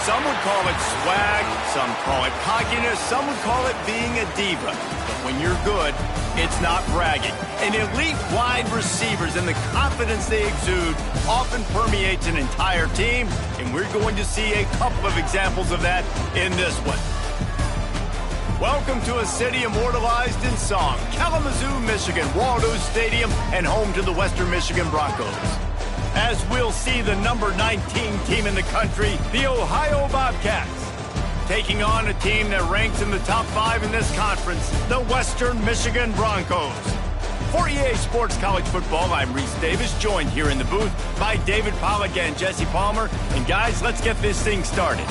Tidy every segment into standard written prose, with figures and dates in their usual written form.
Some would call it swag, some call it cockiness, some would call it being a diva. But when you're good, it's not bragging. And elite wide receivers and the confidence they exude often permeates an entire team, and we're going to see a couple of examples of that in this one. Welcome to a city immortalized in song, Kalamazoo, Michigan, Waldo Stadium, and home to the Western Michigan Broncos. As we'll see the number 19 team in the country, the Ohio Bobcats, taking on a team that ranks in the top 5 in this conference, the Western Michigan Broncos. For EA Sports College Football, I'm Reese Davis, joined here in the booth by David Pollack and Jesse Palmer. And guys, let's get this thing started.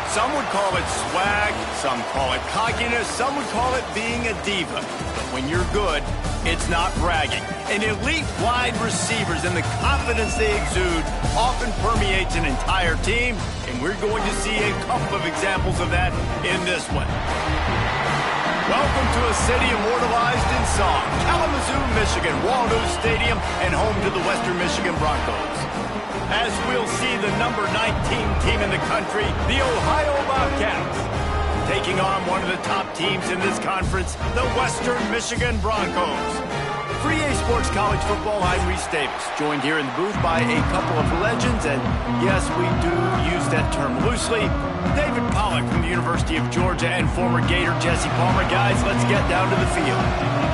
Some would call it swag, some call it cockiness, some would call it being a diva. But when you're good, it's not bragging. And elite wide receivers and the confidence they exude often permeates an entire team, and we're going to see a couple of examples of that in this one. Welcome to a city immortalized in song, Kalamazoo, Michigan, Waldo Stadium, and home to the Western Michigan Broncos. As we'll see the number 19 team in the country, the Ohio Bobcats, taking on one of the top teams in this conference, the Western Michigan Broncos. For EA Sports College Football, I'm Reese Davis, joined here in the booth by a couple of legends, and yes, we do use that term loosely. David Pollack from the University of Georgia and former Gator Jesse Palmer. Guys, let's get down to the field.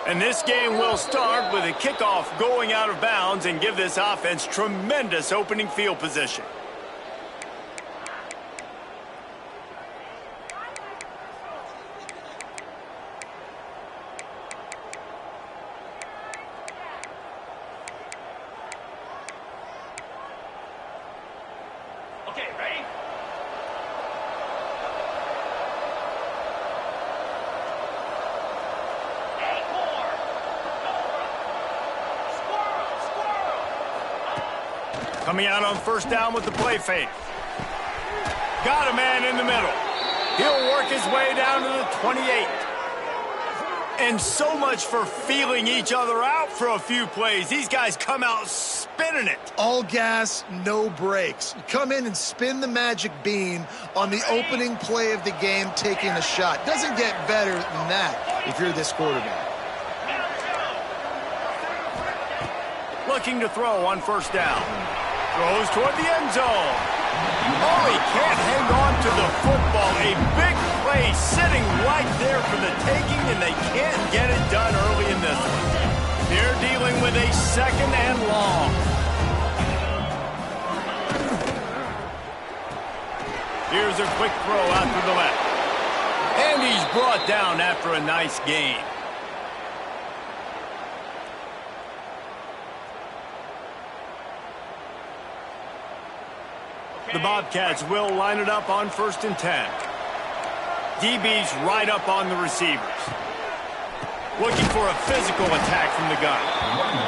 And this game will start with a kickoff going out of bounds and give this offense tremendous opening field position. Okay, ready? Coming out on first down with the play fake. Got a man in the middle. He'll work his way down to the 28. And so much for feeling each other out for a few plays. These guys come out spinning it. All gas, no brakes. Come in and spin the magic bean on the opening play of the game, taking a shot. Doesn't get better than that if you're this quarterback. Looking to throw on first down. Throws toward the end zone. Oh, he can't hang on to the football. A big play sitting right there for the taking, and they can't get it done early in this one. They're dealing with a 2nd and long. Here's a quick throw out to the left. And he's brought down after a nice gain. The Bobcats will line it up on 1st and 10. DB's right up on the receivers. Looking for a physical attack from the gun.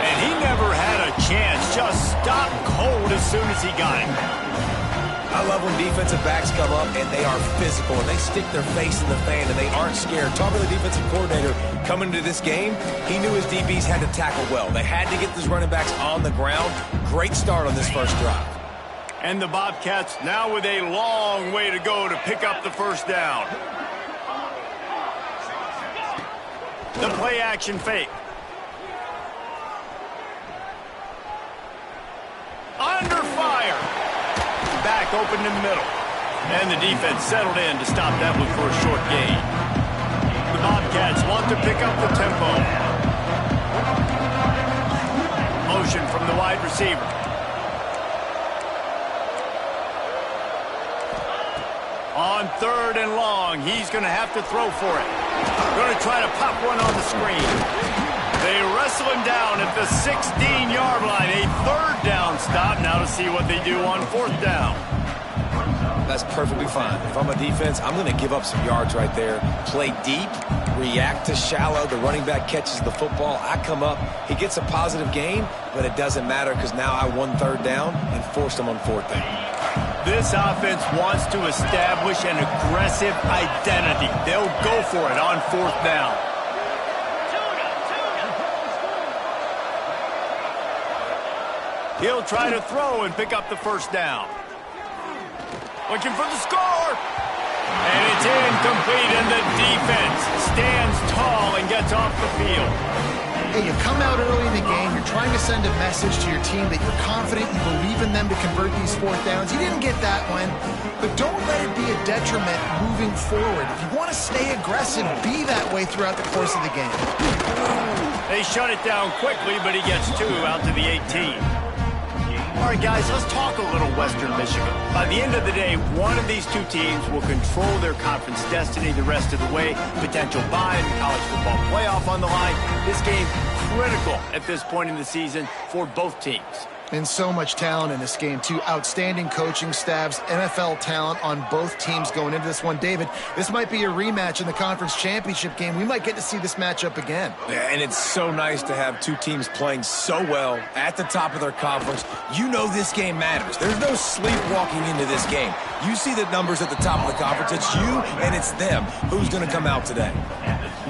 And he never had a chance. Just stopped cold as soon as he got it. I love when defensive backs come up and they are physical and they stick their face in the fan and they aren't scared. Talking to the defensive coordinator coming into this game, he knew his DBs had to tackle well. They had to get these running backs on the ground. Great start on this first drive. And the Bobcats now with a long way to go to pick up the 1st down. The play action fake. Under fire. Back open in the middle. And the defense settled in to stop that one for a short gain. The Bobcats want to pick up the tempo. Motion from the wide receiver. On 3rd and long, he's going to have to throw for it. Going to try to pop one on the screen. They wrestle him down at the 16-yard line. A 3rd down stop. Now to see what they do on 4th down. That's perfectly fine. If I'm a defense, I'm going to give up some yards right there. Play deep, react to shallow. The running back catches the football. I come up. He gets a positive gain, but it doesn't matter because now I won 3rd down and forced him on 4th down. This offense wants to establish an aggressive identity. They'll go for it on 4th down. He'll try to throw and pick up the 1st down. Looking for the score. And it's incomplete, and the defense stands tall and gets off the field. Hey, you come out early in the game, you're trying to send a message to your team that you're confident, you believe in them to convert these 4th downs. You didn't get that one, but don't let it be a detriment moving forward. If you want to stay aggressive, be that way throughout the course of the game. They shut it down quickly, but he gets 2 out to the 18. All right, guys, let's talk a little Western Michigan. By the end of the day, one of these 2 teams will control their conference destiny the rest of the way. Potential bye in the college football playoff on the line. This game critical at this point in the season for both teams. And so much talent in this game, too. Outstanding coaching staffs, NFL talent on both teams going into this one. David, this might be a rematch in the conference championship game. We might get to see this matchup again. Yeah, and it's so nice to have 2 teams playing so well at the top of their conference. You know this game matters. There's no sleepwalking into this game. You see the numbers at the top of the conference. It's you and it's them. Who's going to come out today?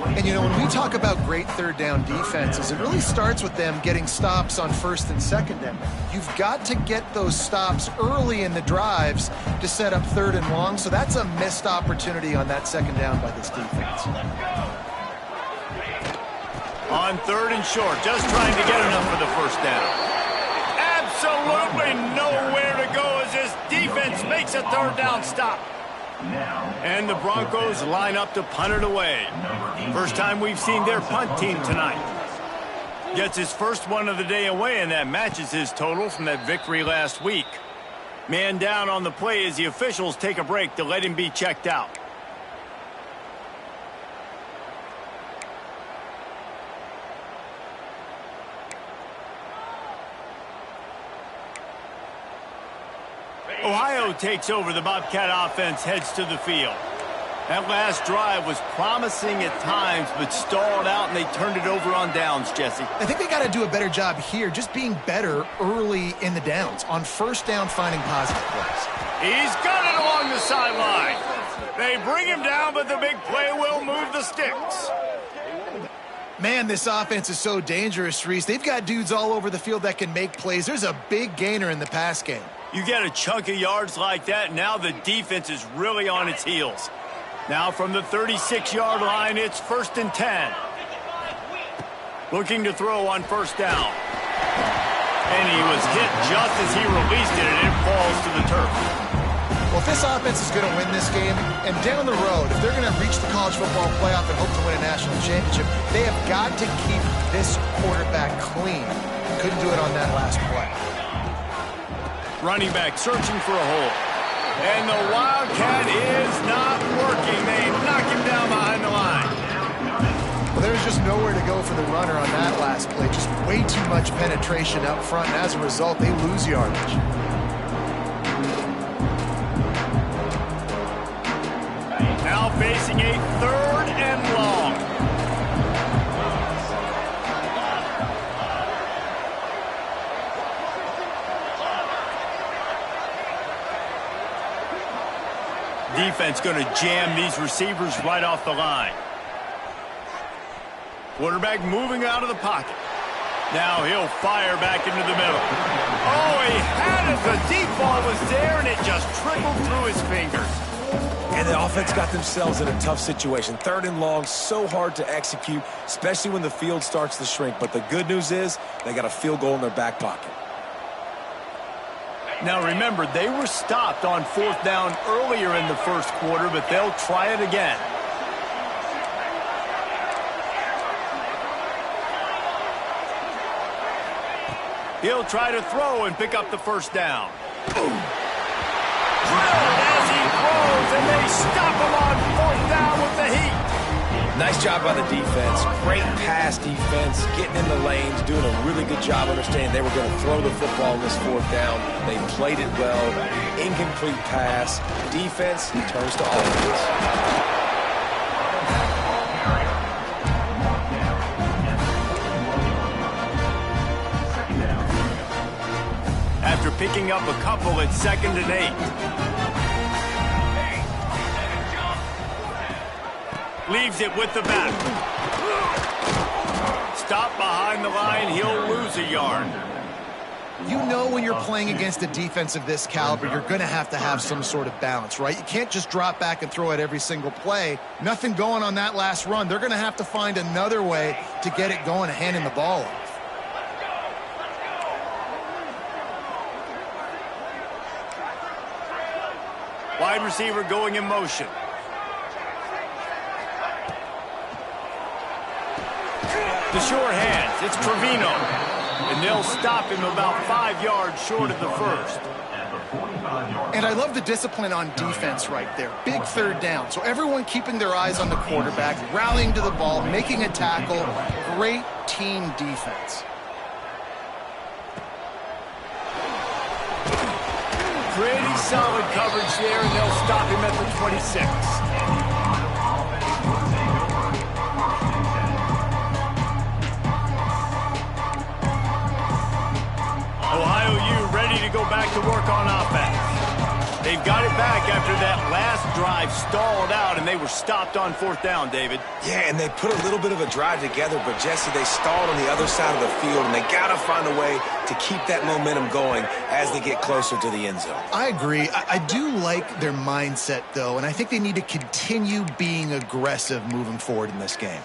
And, you know, when we talk about great 3rd down defenses, it really starts with them getting stops on 1st and 2nd down. You've got to get those stops early in the drives to set up 3rd and long, so that's a missed opportunity on that 2nd down by this defense. On 3rd and short, just trying to get enough for the 1st down. Absolutely nowhere to go as this defense makes a 3rd down stop. And the Broncos line up to punt it away. First time we've seen their punt team tonight. Gets his first one of the day away, and that matches his total from that victory last week. Man down on the play as the officials take a break to let him be checked out. Ohio takes over. The Bobcat offense heads to the field. That last drive was promising at times, but stalled out, and they turned it over on downs, Jesse. I think they got to do a better job here, just being better early in the downs, on 1st down, finding positive plays. He's got it along the sideline. They bring him down, but the big play will move the sticks. Man, this offense is so dangerous, Reese. They've got dudes all over the field that can make plays. There's a big gainer in the pass game. You get a chunk of yards like that, now the defense is really on its heels. Now from the 36-yard line, it's 1st and 10. Looking to throw on 1st down. And he was hit just as he released it, and it falls to the turf. Well, if this offense is going to win this game, and down the road, if they're going to reach the college football playoff and hope to win a national championship, they have got to keep this quarterback clean. Couldn't do it on that last play. Running back searching for a hole. And the Wildcat is not working. They knock him down behind the line. Well, there's just nowhere to go for the runner on that last play. Just way too much penetration up front, and as a result, they lose yardage. Now facing a 3rd and long. Defense going to jam these receivers right off the line. Quarterback moving out of the pocket. Now he'll fire back into the middle. Oh, he had it. The deep ball was there, and it just trickled through his fingers. And the offense got themselves in a tough situation. 3rd and long, so hard to execute, especially when the field starts to shrink. But the good news is they got a field goal in their back pocket. Now remember, they were stopped on 4th down earlier in the first quarter, but they'll try it again. He'll try to throw and pick up the 1st down. Drilled as he throws, and they stop him on 4th down with the heat. Nice job by the defense. Great pass defense, getting in the lanes, doing a really good job understanding they were going to throw the football in this 4th down. They played it well. Incomplete pass. Defense turns to offense. After picking up a couple at 2nd and 8. Leaves it with the back. Stop behind the line. He'll lose a yard. You know when you're playing against a defense of this caliber, you're going to have some sort of balance, right? You can't just drop back and throw it every single play. Nothing going on that last run. They're going to have to find another way to get it going and handing the ball off. Wide receiver going in motion. The sure hands. It's Trevino. And they'll stop him about 5 yards short of the 1st. And I love the discipline on defense right there. Big 3rd down. So everyone keeping their eyes on the quarterback, rallying to the ball, making a tackle. Great team defense. Pretty solid coverage there, and they'll stop him at the 26. Ohio U ready to go back to work on offense. They've got it back after that last drive stalled out, and they were stopped on 4th down, David. Yeah, and they put a little bit of a drive together, but Jesse, they stalled on the other side of the field, and they got to find a way to keep that momentum going as they get closer to the end zone. I agree. I do like their mindset, though, and I think they need to continue being aggressive moving forward in this game.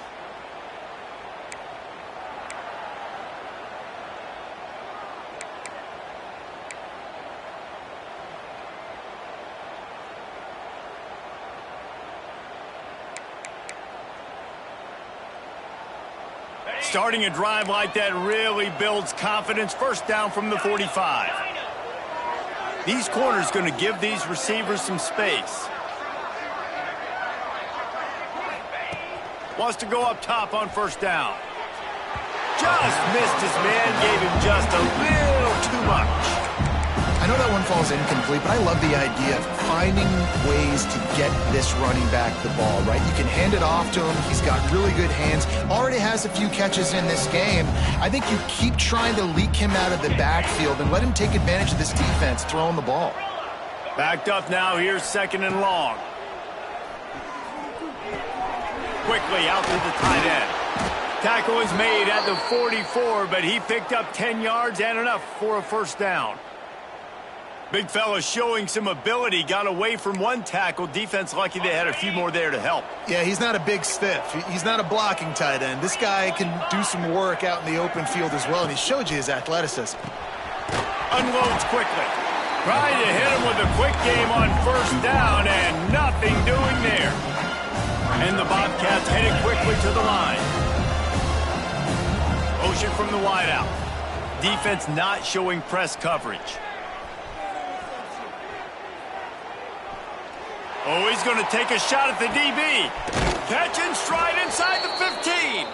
Starting a drive like that really builds confidence. 1st down from the 45. These corners going to give these receivers some space. Wants to go up top on 1st down. Just missed his man, gave him just a little too much. I know that one falls incomplete, but I love the idea of finding ways to get this running back the ball, right? You can hand it off to him. He's got really good hands. Already has a few catches in this game. I think you keep trying to leak him out of the backfield and let him take advantage of this defense throwing the ball. Backed up now. Here's 2nd and long. Quickly out to the tight end. Tackle is made at the 44, but he picked up 10 yards and enough for a 1st down. Big fella showing some ability, got away from one tackle. Defense lucky they had a few more there to help. Yeah, he's not a big stiff. He's not a blocking tight end. This guy can do some work out in the open field as well, and he showed you his athleticism. Unloads quickly. Trying to hit him with a quick game on first down and nothing doing there. And the Bobcats headed quickly to the line. Motion from the wideout. Defense not showing press coverage. Oh, he's going to take a shot at the DB. Catch and stride inside the 15.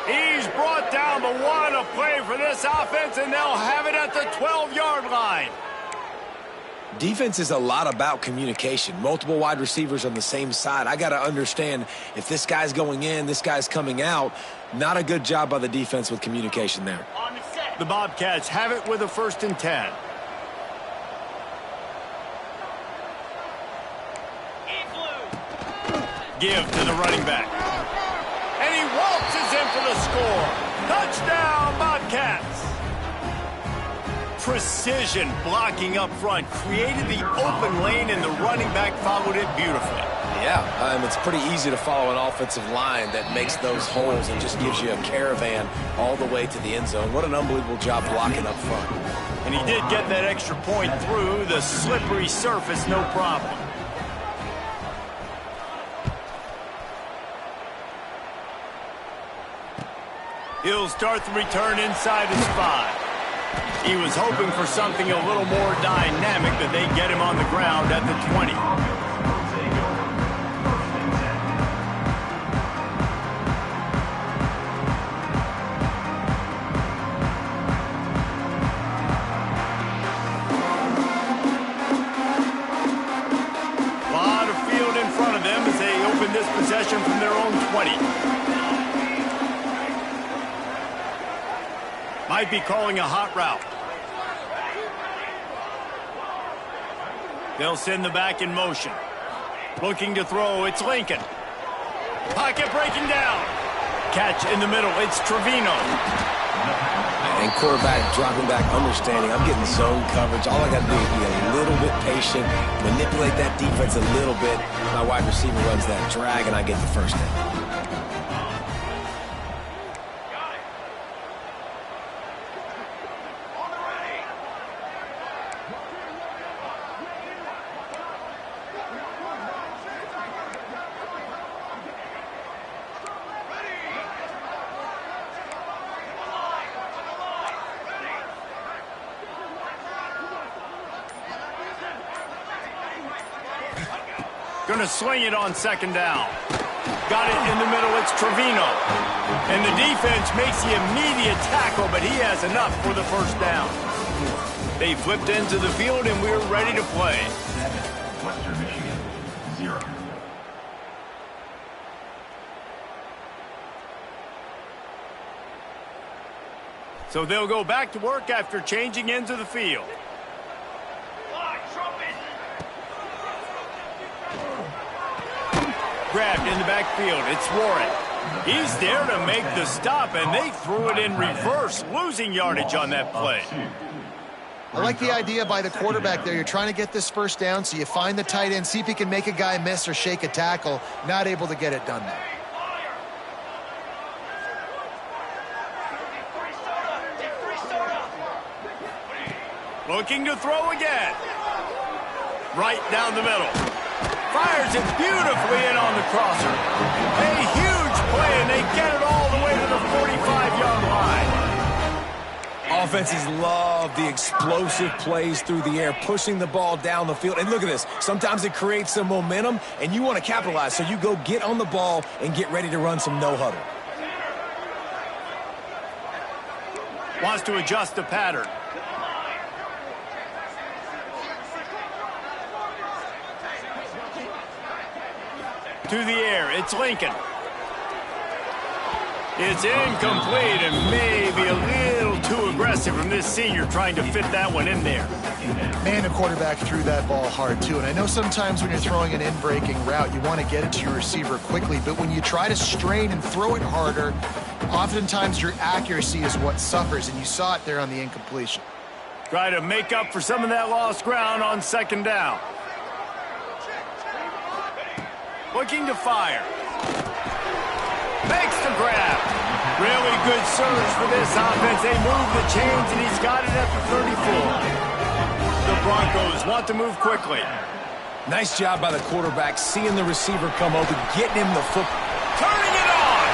He's brought down, but what a play for this offense, and they'll have it at the 12-yard line. Defense is a lot about communication. Multiple wide receivers on the same side. I got to understand if this guy's going in, this guy's coming out. Not a good job by the defense with communication there. The Bobcats have it with a 1st and 10. Give to the running back. And he waltzes in for the score. Touchdown, Bobcats. Precision blocking up front created the open lane, and the running back followed it beautifully. Yeah, it's pretty easy to follow an offensive line that makes those holes and just gives you a caravan all the way to the end zone. What an unbelievable job blocking up front. And he did get that extra point through the slippery surface, no problem. He'll start the return inside his 5. He was hoping for something a little more dynamic, but they get him on the ground at the 20. A lot of field in front of them as they open this possession from their own 20. Might be calling a hot route. They'll send the back in motion. Looking to throw, it's Lincoln. Pocket breaking down. Catch in the middle, it's Trevino. And quarterback dropping back, understanding I'm getting zone coverage. All I got to do is be a little bit patient, manipulate that defense a little bit. My wide receiver runs that drag, and I get the 1st down. Going to sling it on 2nd down. Got it in the middle, it's Trevino. And the defense makes the immediate tackle, but he has enough for the 1st down. They flipped into the field, and we're ready to play. Western Michigan, 0. So they'll go back to work after changing into the field. Grabbed in the backfield, it's Warren. He's there to make the stop, and they threw it in reverse, losing yardage on that play. I like the idea by the quarterback there. You're trying to get this 1st down, so you find the tight end, see if he can make a guy miss or shake a tackle. Not able to get it done there. Looking to throw again. Right down the middle. Fires it beautifully in on the crosser. A huge play, and they get it all the way to the 45-yard line. Offenses love the explosive plays through the air, pushing the ball down the field. And look at this. Sometimes it creates some momentum, and you want to capitalize. So you go get on the ball and get ready to run some no-huddle. Wants to adjust the pattern. To the air, it's Lincoln. It's incomplete, and maybe a little too aggressive from this senior trying to fit that one in there. Man, the quarterback threw that ball hard, too. And I know sometimes when you're throwing an in-breaking route, you want to get it to your receiver quickly. But when you try to strain and throw it harder, oftentimes your accuracy is what suffers, and you saw it there on the incompletion. Try to make up for some of that lost ground on 2nd down. Looking to fire. Makes the grab. Really good surge for this offense. They move the chains, and he's got it at the 34. The Broncos want to move quickly. Nice job by the quarterback, seeing the receiver come open, getting him the foot. Turning it on.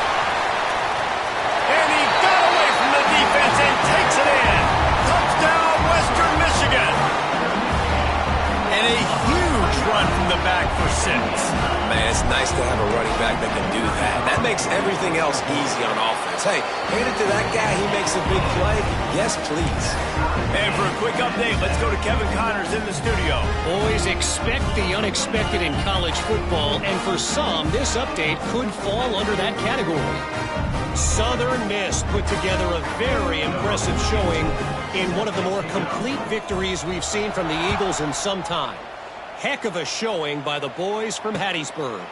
And he got away from the defense and takes it in. Touchdown, Western Michigan. And a huge run from the back for 6. Man, it's nice to have a running back that can do that. That makes everything else easy on offense. Hey, hand it to that guy. He makes a big play. Yes, please. And for a quick update, let's go to Kevin Connors in the studio. Boys, expect the unexpected in college football, and for some, this update could fall under that category. Southern Miss put together a very impressive showing in one of the more complete victories we've seen from the Eagles in some time. Heck of a showing by the boys from Hattiesburg.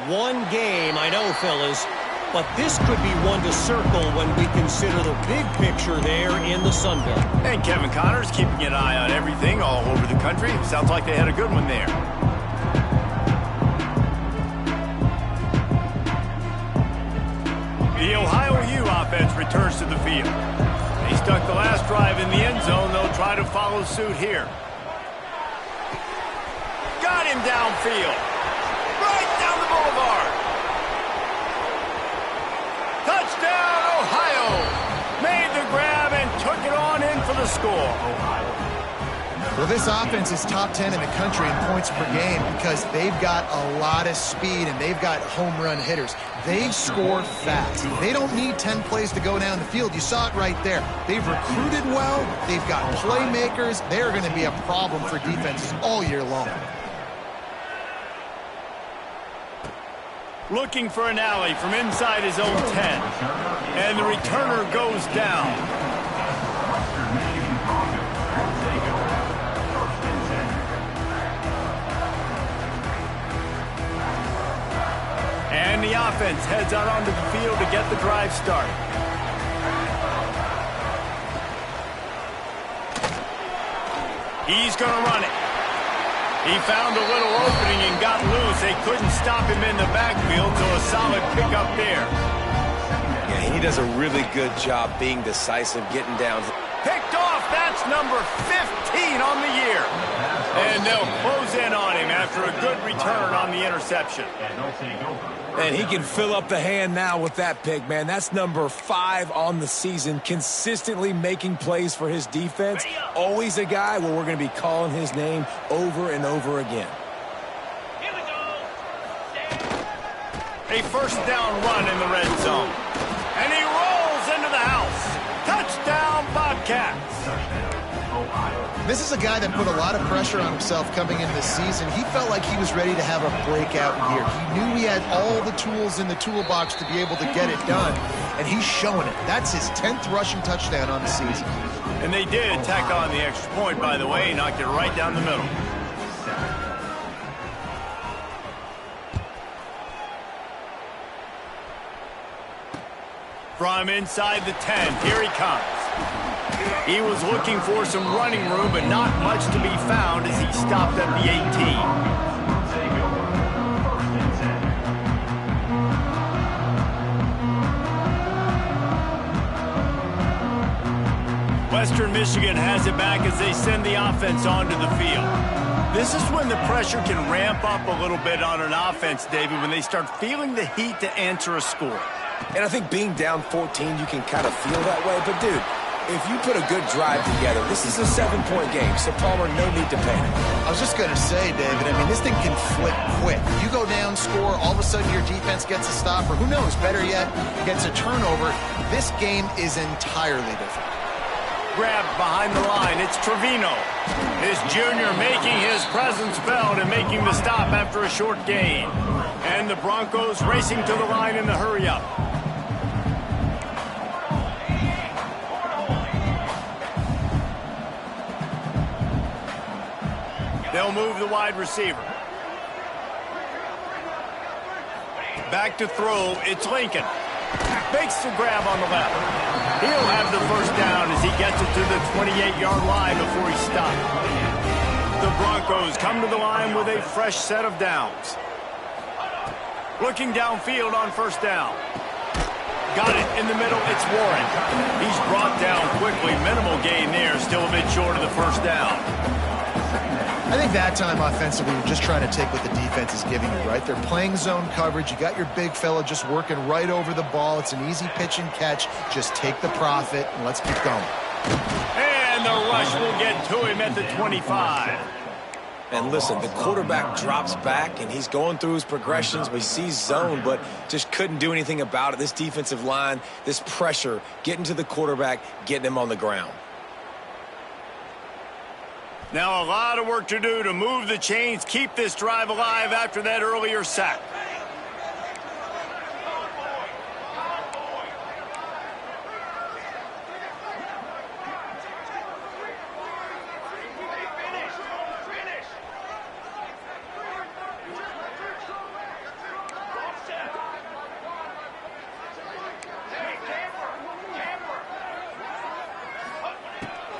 One game, I know, fellas, but this could be one to circle when we consider the big picture there in the Sun Belt. And Kevin Connors keeping an eye on everything all over the country. Sounds like they had a good one there. The Ohio U offense returns to the field. They stuck the last drive in the end zone. They'll try to follow suit here. Got him downfield. Right down the boulevard. Touchdown, Ohio. Made the grab and took it on in for the score. Well, this offense is top 10 in the country in points per game because they've got a lot of speed and they've got home run hitters. They score fast. They don't need 10 plays to go down the field. You saw it right there. They've recruited well. They've got playmakers. They're going to be a problem for defenses all year long. Looking for an alley from inside his own 10. And the returner goes down. And the offense heads out onto the field to get the drive started. He's going to run it. He found a little opening and got loose. They couldn't stop him in the backfield, so a solid pickup there. Yeah, he does a really good job being decisive, getting down. Picked off. That's number 15 on the year. And they'll close in on him after a good return on the interception. And he can fill up the hand now with that pick, man. That's number 5 on the season, consistently making plays for his defense. Always a guy where we're going to be calling his name over and over again. Here we go. A first down run in the red zone. And he rolls into the house. Touchdown, Bobcats. This is a guy that put a lot of pressure on himself coming into this season. He felt like he was ready to have a breakout year. He knew he had all the tools in the toolbox to be able to get it done, and he's showing it. That's his 10th rushing touchdown on the season. And they did tack on the extra point, by the way. He knocked it right down the middle. From inside the 10, here he comes. He was looking for some running room, but not much to be found as he stopped at the 18. Western Michigan has it back as they send the offense onto the field. This is when the pressure can ramp up a little bit on an offense, David, when they start feeling the heat to answer a score. And I think being down 14, you can kind of feel that way. But, dude, if you put a good drive together, this is a 7-point game, so Palmer, no need to panic. I was just going to say, David, I mean, this thing can flip quick. You go down, score, all of a sudden your defense gets a stop, or who knows, better yet, gets a turnover. This game is entirely different. Grabbed behind the line, it's Trevino. This junior making his presence felt and making the stop after a short gain. And the Broncos racing to the line in the hurry-up. They'll move the wide receiver. Back to throw, it's Lincoln. Makes the grab on the left. He'll have the first down as he gets it to the 28-yard line before he stopped. The Broncos come to the line with a fresh set of downs. Looking downfield on first down. Got it in the middle, it's Warren. He's brought down quickly, minimal gain there, still a bit short of the first down. I think that time offensively, you're just trying to take what the defense is giving you, right? They're playing zone coverage. You got your big fella just working right over the ball. It's an easy pitch and catch. Just take the profit and let's keep going. And the rush will get to him at the 25. And listen, the quarterback drops back, and he's going through his progressions. We see zone, but just couldn't do anything about it. This defensive line, this pressure, getting to the quarterback, getting him on the ground. Now a lot of work to do to move the chains, keep this drive alive after that earlier sack.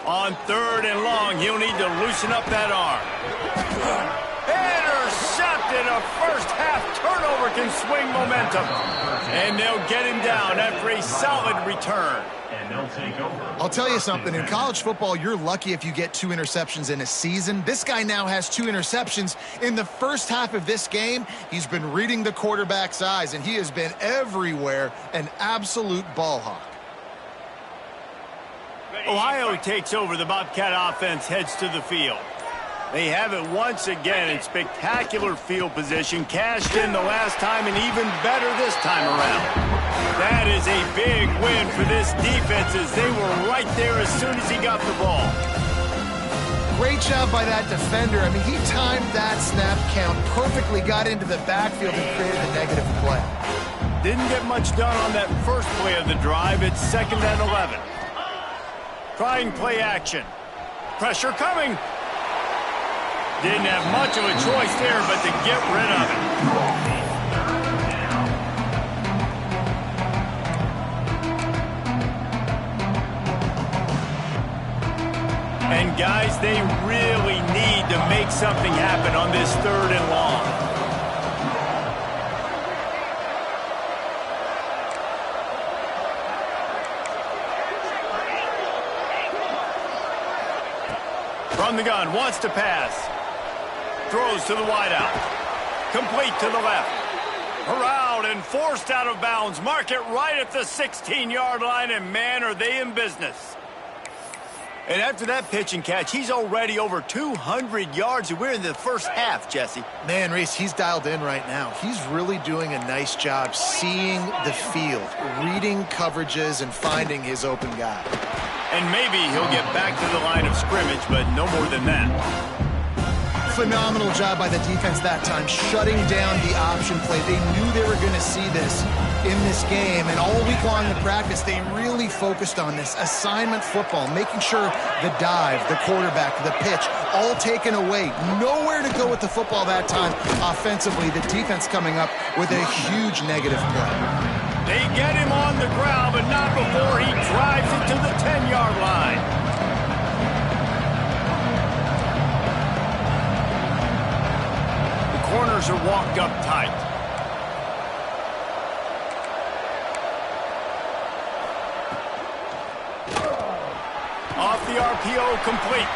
On 3rd and long, he'll need to loosen up that arm. Intercepted. A first-half turnover can swing momentum. And they'll get him down after a solid return. And they'll take over. I'll tell you something. In college football, you're lucky if you get 2 interceptions in a season. This guy now has 2 interceptions. In the first half of this game, he's been reading the quarterback's eyes, and he has been everywhere, an absolute ball hawk. Ohio takes over. The Bobcat offense heads to the field. They have it once again in spectacular field position. Cashed in the last time and even better this time around. That is a big win for this defense as they were right there as soon as he got the ball. Great job by that defender. I mean, he timed that snap count perfectly, got into the backfield and created a negative play. Didn't get much done on that first play of the drive. It's 2nd and 11. Trying play action. Pressure coming. Didn't have much of a choice there but to get rid of it. And guys, they really need to make something happen on this 3rd and long. From the gun, wants to pass. Throws to the wideout. Complete to the left. Corralled and forced out of bounds. Mark it right at the 16-yard line, and man, are they in business. And after that pitch and catch, he's already over 200 yards, and we're in the first half, Jesse. Man, Reese, he's dialed in right now. He's really doing a nice job seeing the field, reading coverages, and finding his open guy. And maybe he'll get back to the line of scrimmage, but no more than that. Phenomenal job by the defense that time, shutting down the option play. They knew they were going to see this in this game, and all week long in practice, they really focused on this assignment football, making sure the dive, the quarterback, the pitch, all taken away. Nowhere to go with the football that time. Offensively, the defense coming up with a huge negative play. They get him on the ground, but not before he drives it to the 10-yard line. The corners are walked up tight. Off the RPO, complete.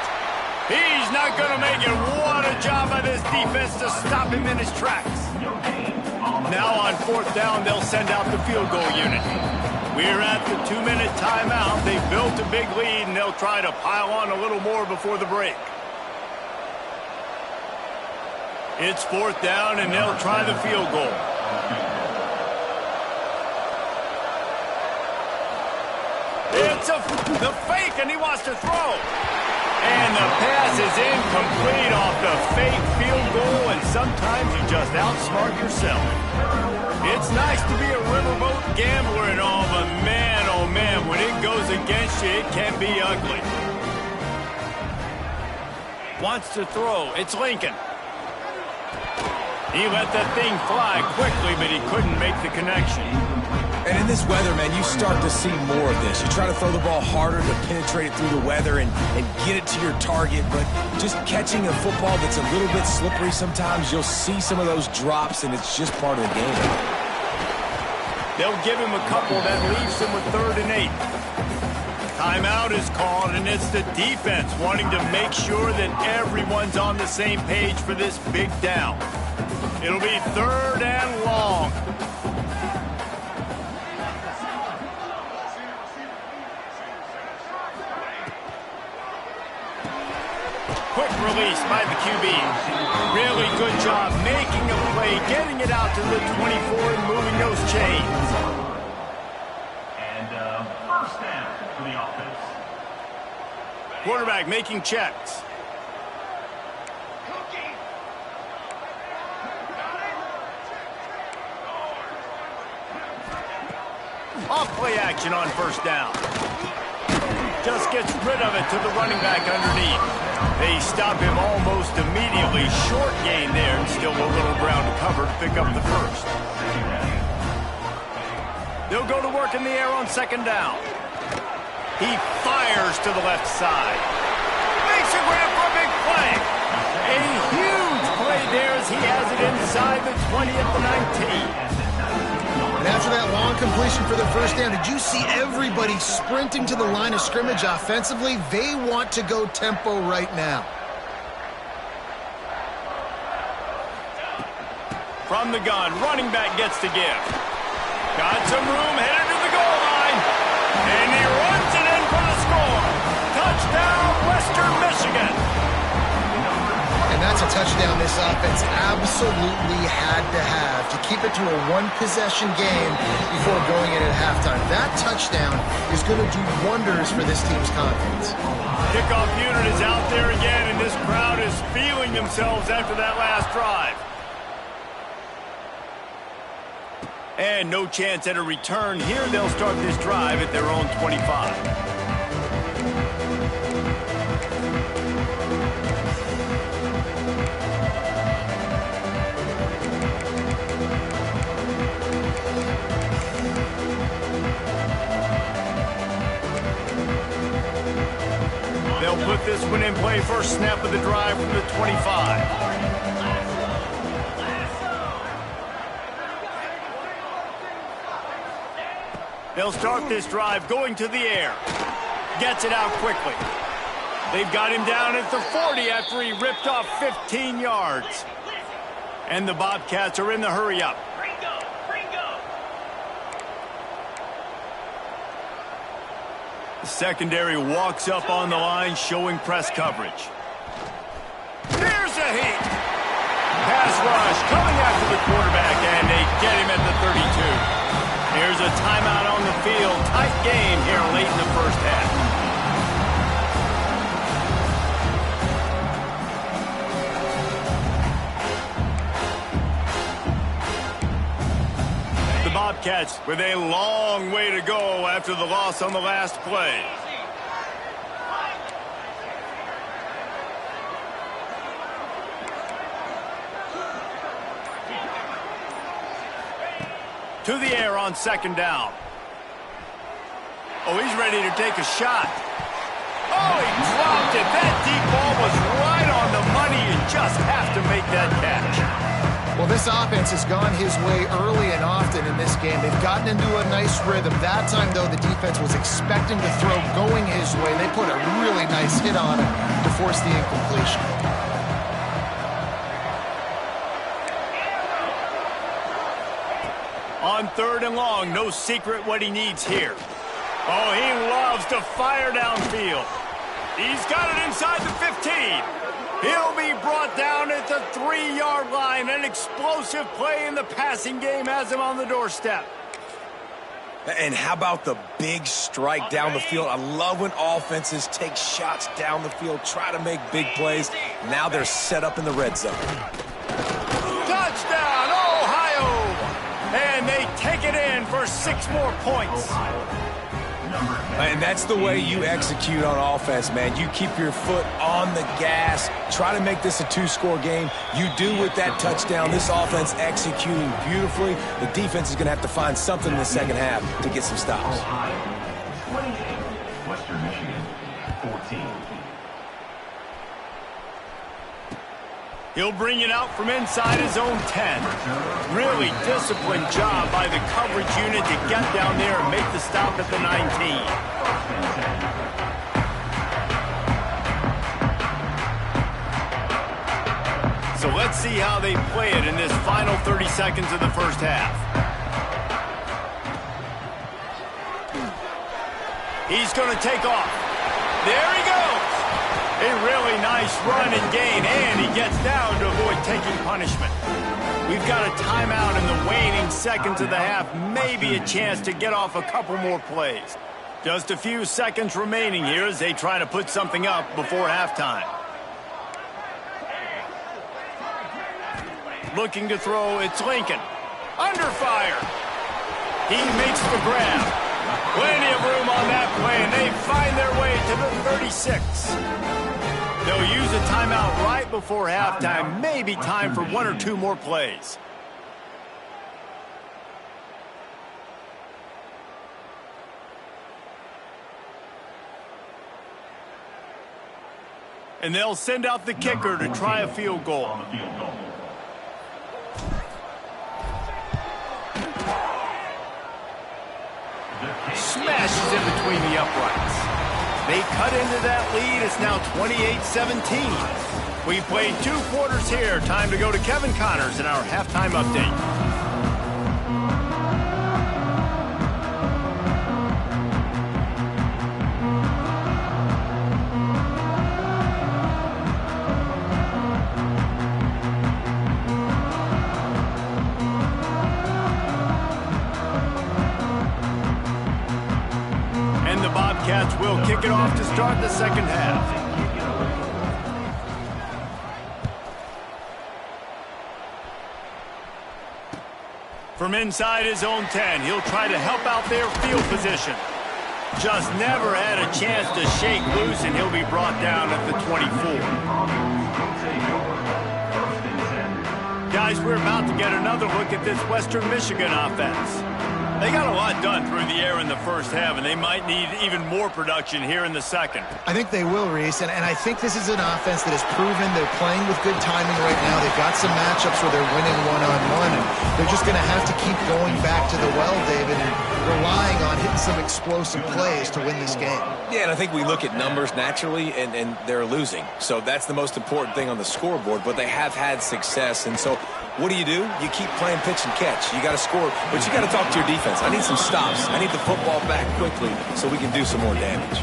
He's not going to make it. What a job by this defense to stop him in his tracks. Now on 4th down, they'll send out the field goal unit. We're at the 2-minute timeout. They've built a big lead, and they'll try to pile on a little more before the break. It's 4th down, and they'll try the field goal. It's the fake, and he wants to throw. And the pass is incomplete off the fake field goal, and sometimes you just outsmart yourself. It's nice to be a riverboat gambler and all, but man, oh man, when it goes against you, it can be ugly. Wants to throw. It's Lincoln. He let that thing fly quickly, but he couldn't make the connection. And in this weather, man, you start to see more of this. You try to throw the ball harder to penetrate it through the weather and get it to your target, but just catching a football that's a little bit slippery sometimes, you'll see some of those drops, and it's just part of the game. They'll give him a couple that leaves him with 3rd and 8. Timeout is called, and it's the defense wanting to make sure that everyone's on the same page for this big down. It'll be 3rd and long. Quick release by the QB. Really good job making a play, getting it out to the 24 and moving those chains. And first down for the offense. Quarterback making checks. Off play action on first down. Just gets rid of it to the running back underneath. They stop him almost immediately. Short gain there and still a little ground to cover to pick up the first. They'll go to work in the air on 2nd down. He fires to the left side. Makes a grab for a big play. A huge play there as he has it inside the 20 at the 19. And after that long completion for the first down, did you see everybody sprinting to the line of scrimmage offensively? They want to go tempo right now. From the gun, running back gets to give. Got some room, headed to the goal line. And he runs it in for the score. Touchdown, Western Michigan. And that's a touchdown this offense absolutely had to have to keep it to a one-possession game before going in at halftime. That touchdown is going to do wonders for this team's confidence. Kickoff unit is out there again, and this crowd is feeling themselves after that last drive. And no chance at a return here. They'll start this drive at their own 25. They'll put this one in play. First snap of the drive from the 25. They'll start this drive going to the air. Gets it out quickly. They've got him down at the 40 after he ripped off 15 yards. And the Bobcats are in the hurry-up. The secondary walks up on the line, showing press coverage. Here's a heat. Pass rush coming after the quarterback, and they get him at the 32. Here's a timeout on the field. Tight game here late in the first half. The Bobcats with a long way to go after the loss on the last play. To the air on 2nd down. Oh, he's ready to take a shot. Oh, he dropped it. That deep ball was right on the money. You just have to make that catch. Well, this offense has gone his way early and often in this game. They've gotten into a nice rhythm. That time, though, the defense was expecting to throw going his way. They put a really nice hit on him to force the incompletion. On 3rd and long, no secret what he needs here. Oh, he loves to fire downfield. He's got it inside the 15. He'll be brought down at the 3-yard line. An explosive play in the passing game has him on the doorstep. And how about the big strike down the field? I love when offenses take shots down the field, try to make big plays. Now they're set up in the red zone. Touchdown, Ohio! And they take it in for 6 more points. And that's the way you execute on offense, man. You keep your foot on the gas. Try to make this a 2-score game. You do with that touchdown. This offense executing beautifully. The defense is going to have to find something in the second half to get some stops. 28, Western Michigan, 14. He'll bring it out from inside his own 10. Really disciplined job by the coverage unit to get down there and make the stop at the 19. Let's see how they play it in this final 30 seconds of the first half. He's going to take off. There he goes. A really nice run and gain, and he gets down to avoid taking punishment. We've got a timeout in the waning seconds of the half, maybe a chance to get off a couple more plays. Just a few seconds remaining here as they try to put something up before halftime. Looking to throw, it's Lincoln. Under fire. He makes the grab. Plenty of room on that play, and they find their way to the 36. They'll use a timeout right before halftime. Maybe time for one or two more plays. And they'll send out the kicker to try a field goal. Smashes in between the uprights. They cut into that lead. It's now 28-17. We played 2 quarters here. Time to go to Kevin Connors in our halftime update. Bobcats will kick it off to start the second half. From inside his own 10, he'll try to help out their field position. Just never had a chance to shake loose, and he'll be brought down at the 24. Guys, we're about to get another look at this Western Michigan offense. They got a lot done through the air in the first half, and they might need even more production here in the second. I think they will, Reese, and I think this is an offense that has proven they're playing with good timing right now. They've got some matchups where they're winning one-on-one, and they're just going to have to keep going back to the well, David, and relying on hitting some explosive plays to win this game. Yeah, and I think we look at numbers naturally, and they're losing. So that's the most important thing on the scoreboard, but they have had success, and so what do? You keep playing pitch and catch. You got to score, but you got to talk to your defense. I need some stops. I need the football back quickly so we can do some more damage.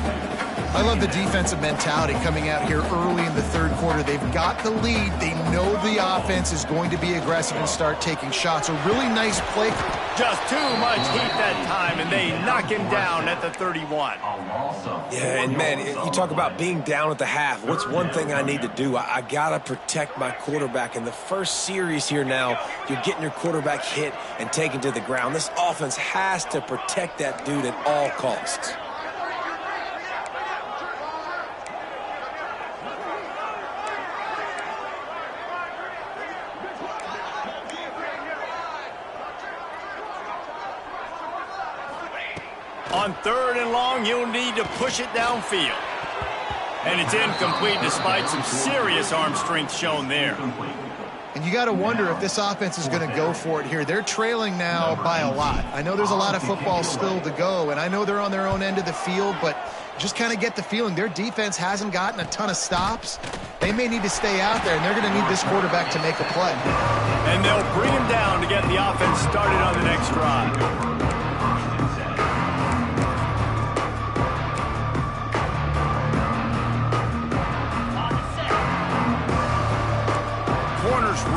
I love the defensive mentality coming out here early in the third quarter. They've got the lead. They know the offense is going to be aggressive and start taking shots. A really nice play. Just too much heat that time, and they knock him down at the 31. Yeah, and man, you talk about being down at the half. What's one thing I need to do? I got to protect my quarterback. In the first series here now, you're getting your quarterback hit and taken to the ground. This offense has to protect that dude at all costs. On 3rd and long, you'll need to push it downfield. And it's incomplete despite some serious arm strength shown there. And you got to wonder if this offense is going to go for it here. They're trailing now by a lot. I know there's a lot of football still to go, and I know they're on their own end of the field, but just kind of get the feeling their defense hasn't gotten a ton of stops. They may need to stay out there, and they're going to need this quarterback to make a play. And they'll bring him down to get the offense started on the next drive.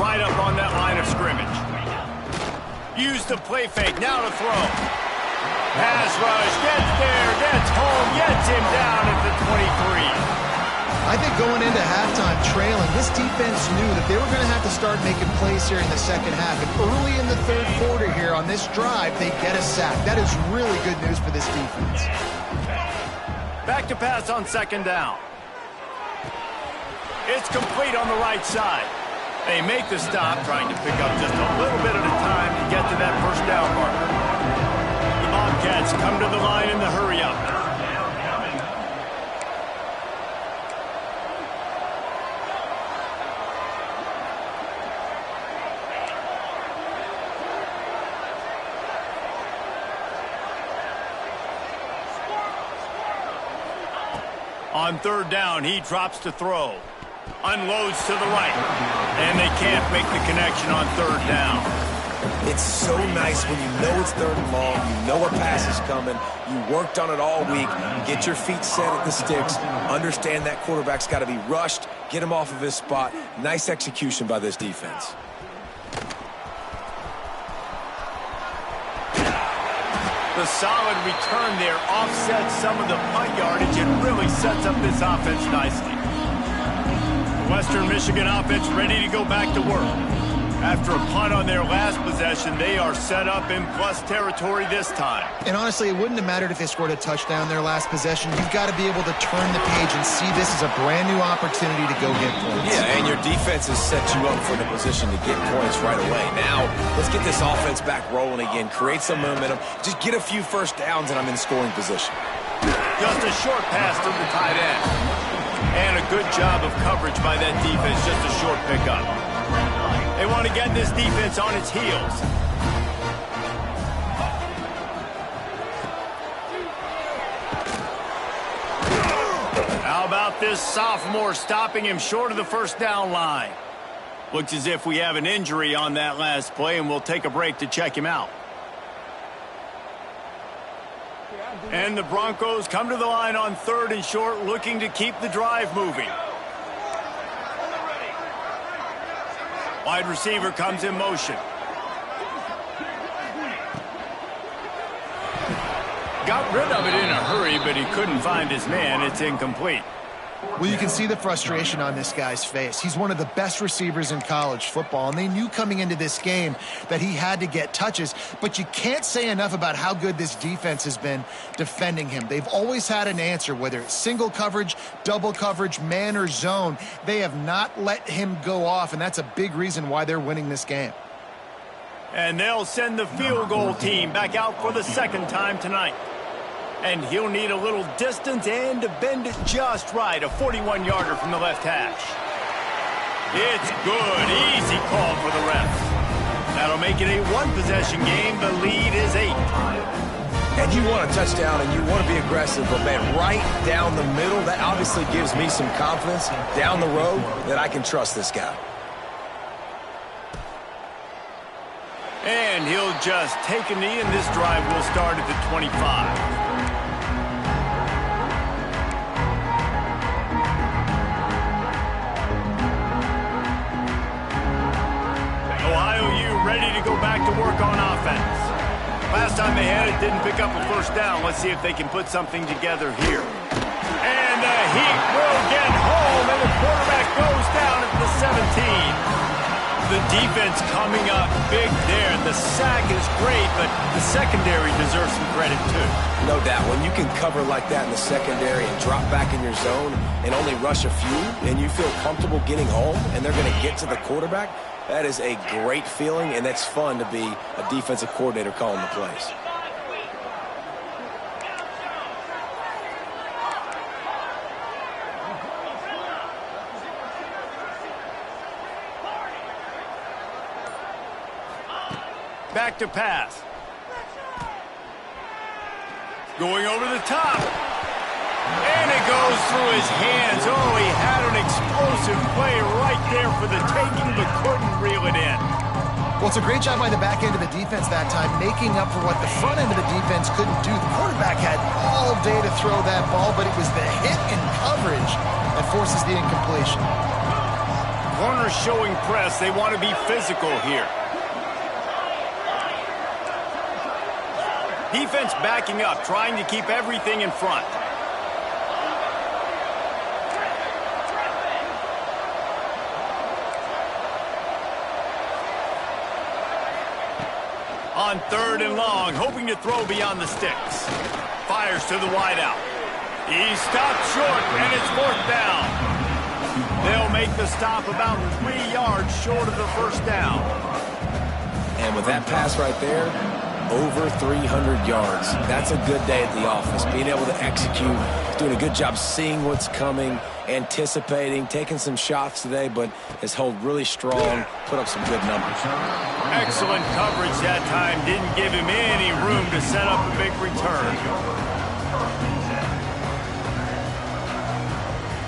Right up on that line of scrimmage. Use the play fake, now to throw. Pass rush, gets there, gets home, gets him down at the 23. I think going into halftime trailing, this defense knew that they were going to have to start making plays here in the second half. And early in the third quarter here on this drive, they get a sack. That is really good news for this defense. Back to pass on 2nd down. It's complete on the right side. They make the stop, trying to pick up just a little bit at a time to get to that first down marker. The Bobcats come to the line in the hurry-up. On 3rd down, he drops to throw. Unloads to the right. And they can't make the connection on third down. It's so nice when you know it's third and long, you know a pass is coming, you worked on it all week, get your feet set at the sticks, understand that quarterback's got to be rushed, get him off of his spot. Nice execution by this defense. The solid return there offsets some of the punt yardage and really sets up this offense nicely. The Western Michigan offense ready to go back to work. After a punt on their last possession, they are set up in plus territory this time. And honestly, it wouldn't have mattered if they scored a touchdown their last possession. You've got to be able to turn the page and see this as a brand new opportunity to go get points. Yeah, and your defense has set you up for the position to get points right away. Now, let's get this offense back rolling again, create some momentum, just get a few first downs, and I'm in scoring position. Just a short pass to the tight end. And a good job of coverage by that defense, just a short pickup. They want to get this defense on its heels. How about this sophomore stopping him short of the first down line? Looks as if we have an injury on that last play, and we'll take a break to check him out. And the Broncos come to the line on third and short, looking to keep the drive moving. Wide receiver comes in motion. Got rid of it in a hurry, but he couldn't find his man. It's incomplete. Well, you can see the frustration on this guy's face. He's one of the best receivers in college football, and they knew coming into this game that he had to get touches, but you can't say enough about how good this defense has been defending him. They've always had an answer, whether it's single coverage, double coverage, man or zone. They have not let him go off, and that's a big reason why they're winning this game. And they'll send the field goal team back out for the second time tonight. And he'll need a little distance and to bend it just right. A 41-yarder from the left hash. It's good. Easy call for the refs. That'll make it a one-possession game. The lead is 8. And you want a touchdown and you want to be aggressive, but man, right down the middle, that obviously gives me some confidence down the road that I can trust this guy. And he'll just take a knee, and this drive will start at the 25. Ready to go back to work on offense. Last time they had it, didn't pick up a first down. Let's see if they can put something together here. And the Heat will get home, and the quarterback goes down at the 17. The defense coming up big there. The sack is great, but the secondary deserves some credit too. No doubt. When you can cover like that in the secondary and drop back in your zone and only rush a few, and you feel comfortable getting home, and they're going to get to the quarterback, that is a great feeling, and that's fun to be a defensive coordinator calling the plays. Back to pass. Going over the top. And it goes through his hands. Oh, he had an explosive play right there for the taking, but couldn't reel it in. Well, it's a great job by the back end of the defense that time, making up for what the front end of the defense couldn't do. The quarterback had all day to throw that ball, but it was the hit in coverage that forces the incompletion. Corners showing press. They want to be physical here. Defense backing up, trying to keep everything in front. On third and long, hoping to throw beyond the sticks. Fires to the wideout. He stopped short, and it's fourth down. They'll make the stop about 3 yards short of the first down. And with that pass right there, over 300 yards. That's a good day at the office. Being able to execute, doing a good job seeing what's coming, anticipating, taking some shots today, but has held really strong, put up some good numbers. Excellent coverage that time. Didn't give him any room to set up a big return.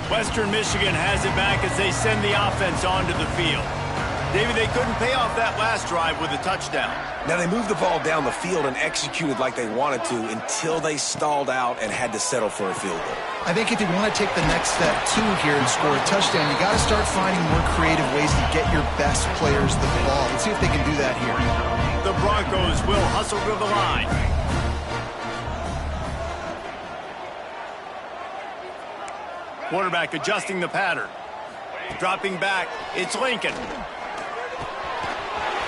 Western Michigan has it back as they send the offense onto the field. David, they couldn't pay off that last drive with a touchdown. Now, they moved the ball down the field and executed like they wanted to until they stalled out and had to settle for a field goal. I think if you want to take the next step, too, here and score a touchdown, you got to start finding more creative ways to get your best players the ball. Let's see if they can do that here. The Broncos will hustle to the line. Quarterback adjusting the pattern. Dropping back, it's Lincoln.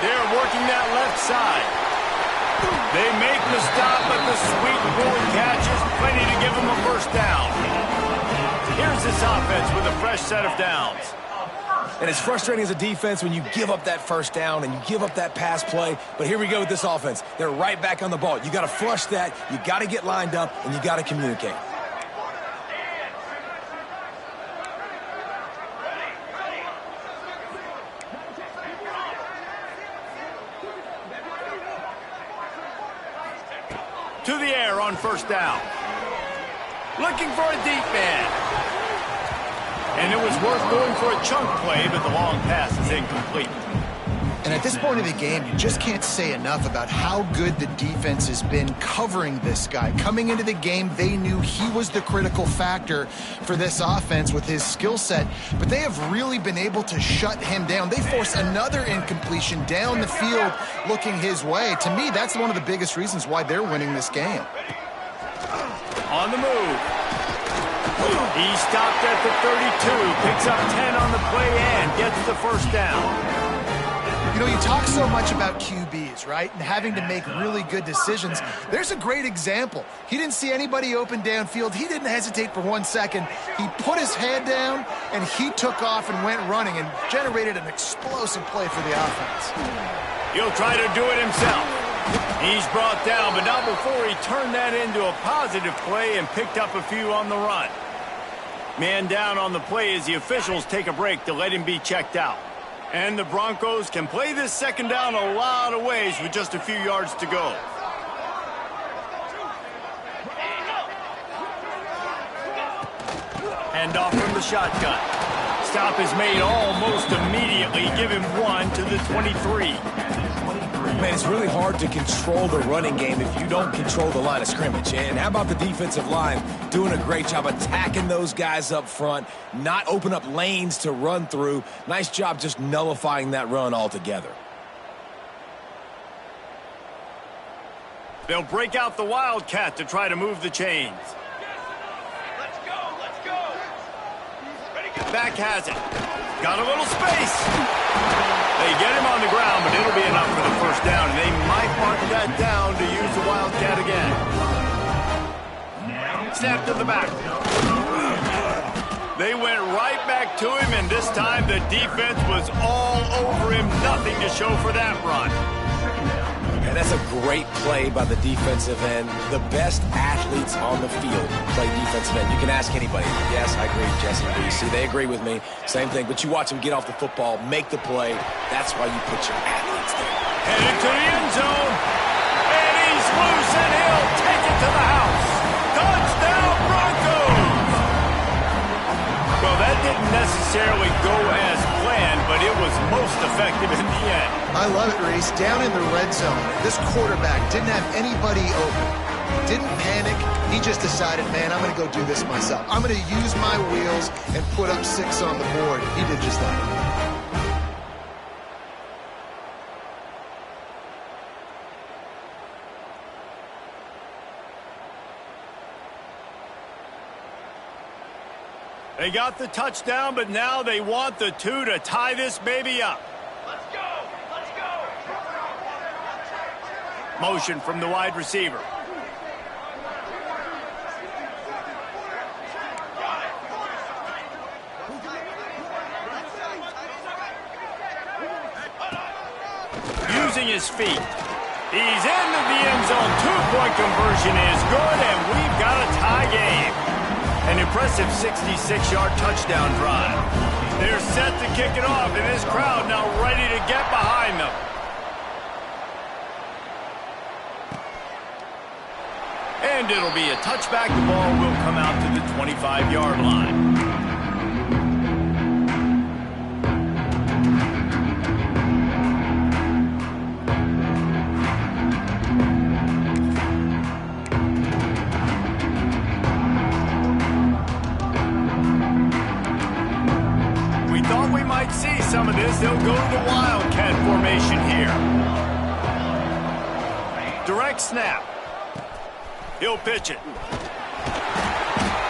They're working that left side. They make the stop, but the sweet bullet catch is plenty to give them a first down. Here's this offense with a fresh set of downs. And it's frustrating as a defense when you give up that first down and you give up that pass play. But here we go with this offense. They're right back on the ball. You got to flush that. You got to get lined up, and you got to communicate. To the air on first down. Looking for a deep man. And it was worth going for a chunk play, but the long pass is incomplete. And at this point in the game, you just can't say enough about how good the defense has been covering this guy. Coming into the game, they knew he was the critical factor for this offense with his skill set, but they have really been able to shut him down. They force another incompletion down the field looking his way. To me, that's one of the biggest reasons why they're winning this game. On the move. He stopped at the 32, picks up 10 on the play and gets the first down. You know, you talk so much about QBs, right, and having to make really good decisions. There's a great example. He didn't see anybody open downfield. He didn't hesitate for 1 second. He put his head down, and he took off and went running and generated an explosive play for the offense. He'll try to do it himself. He's brought down, but not before he turned that into a positive play and picked up a few on the run. Man down on the play as the officials take a break to let him be checked out. And the Broncos can play this second down a lot of ways with just a few yards to go. Hand off from the shotgun. Stop is made almost immediately. Give him 1 to the 23. Man, it's really hard to control the running game if you don't control the line of scrimmage. And how about the defensive line doing a great job attacking those guys up front, not open up lanes to run through. Nice job just nullifying that run altogether. They'll break out the Wildcat to try to move the chains. Let's go, let's go. Back has it. Got a little space. They get him on the ground, but it'll be enough for the first down. And they might mark that down to use the Wildcat again. Snap to the back. They went right back to him, and this time the defense was all over him. Nothing to show for that run. And that's a great play by the defensive end. The best athletes on the field play defensive end. You can ask anybody. Yes, I agree, Jesse. See, they agree with me. Same thing. But you watch them get off the football, make the play. That's why you put your athletes there. Headed to the end zone. And he's loose, and he'll take it to the house. Touchdown, Broncos! Well, that didn't necessarily go as planned, but it was most effective in the end. I love it, Reese. Down in the red zone, this quarterback didn't have anybody open. Didn't panic. He just decided, man, I'm going to go do this myself. I'm going to use my wheels and put up 6 on the board. He did just that. They got the touchdown, but now they want the 2 to tie this baby up. Let's go, let's go. Motion from the wide receiver. Using his feet. He's into the end zone. 2-point conversion is good, and we've got a tie game. An impressive 66-yard touchdown drive. They're set to kick it off, and this crowd now ready to get behind them. And it'll be a touchback. The ball will come out to the 25-yard line. thought we might see some of this. They'll go to the Wildcat formation here. Direct snap. He'll pitch it.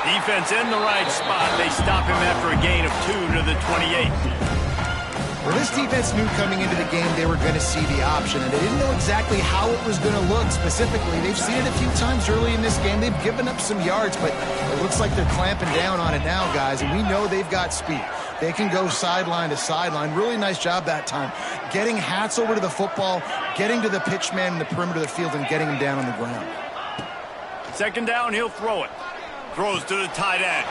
Defense in the right spot. They stop him after a gain of 2 to the 28. Well, this defense knew coming into the game they were going to see the option, and they didn't know exactly how it was going to look specifically. They've seen it a few times early in this game. They've given up some yards, but it looks like they're clamping down on it now, guys, and we know they've got speed. They can go sideline to sideline. Really nice job that time. Getting Hats over to the football, getting to the pitch man in the perimeter of the field, and getting him down on the ground. Second down, he'll throw it. Throws to the tight end.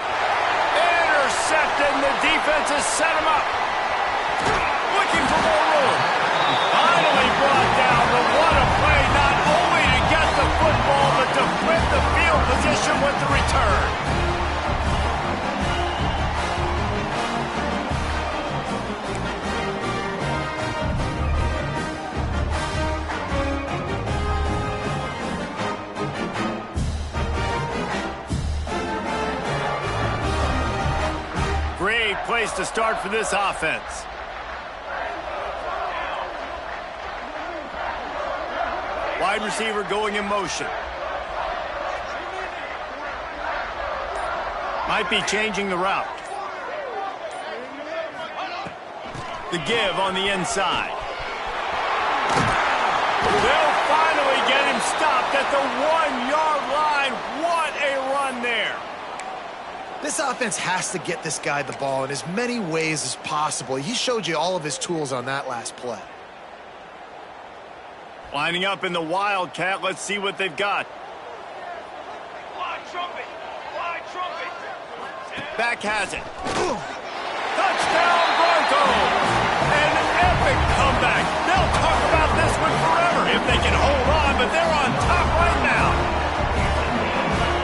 Intercepted, and the defense has set him up. Looking for more room. Finally brought down, but what a play, not only to get the football, but to flip the field position with the return. Great place to start for this offense. Wide receiver going in motion. Might be changing the route. The give on the inside. They'll finally get him stopped at the 1-yard line. What a run there. This offense has to get this guy the ball in as many ways as possible. He showed you all of his tools on that last play. Lining up in the Wildcat. Let's see what they've got. Wide trumpet. Wide trumpet. Back has it. Touchdown Broncos. An epic comeback. They'll talk about this one forever if they can hold on, but they're on top right now.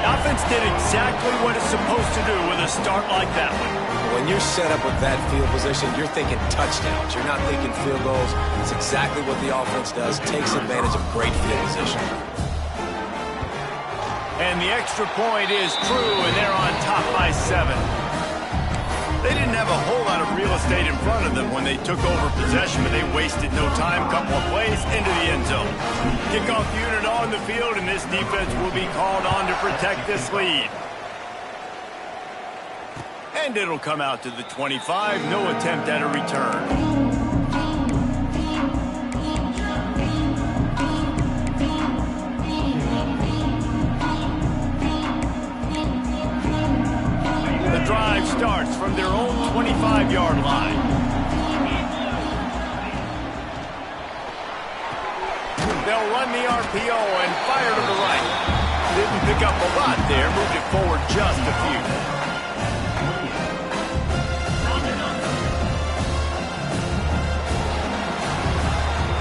The offense did exactly what it's supposed to do with a start like that one. When you're set up with that field position, you're thinking touchdowns. You're not thinking field goals. It's exactly what the offense does. Takes advantage of great field position. And the extra point is true, and they're on top by 7. They didn't have a whole lot of real estate in front of them when they took over possession, but they wasted no time. Couple of plays into the end zone. Kickoff unit on the field, and this defense will be called on to protect this lead. And it'll come out to the 25. No attempt at a return. The drive starts from their own 25-yard line. They'll run the RPO and fire to the right. Didn't pick up a lot there. Moved it forward just a few.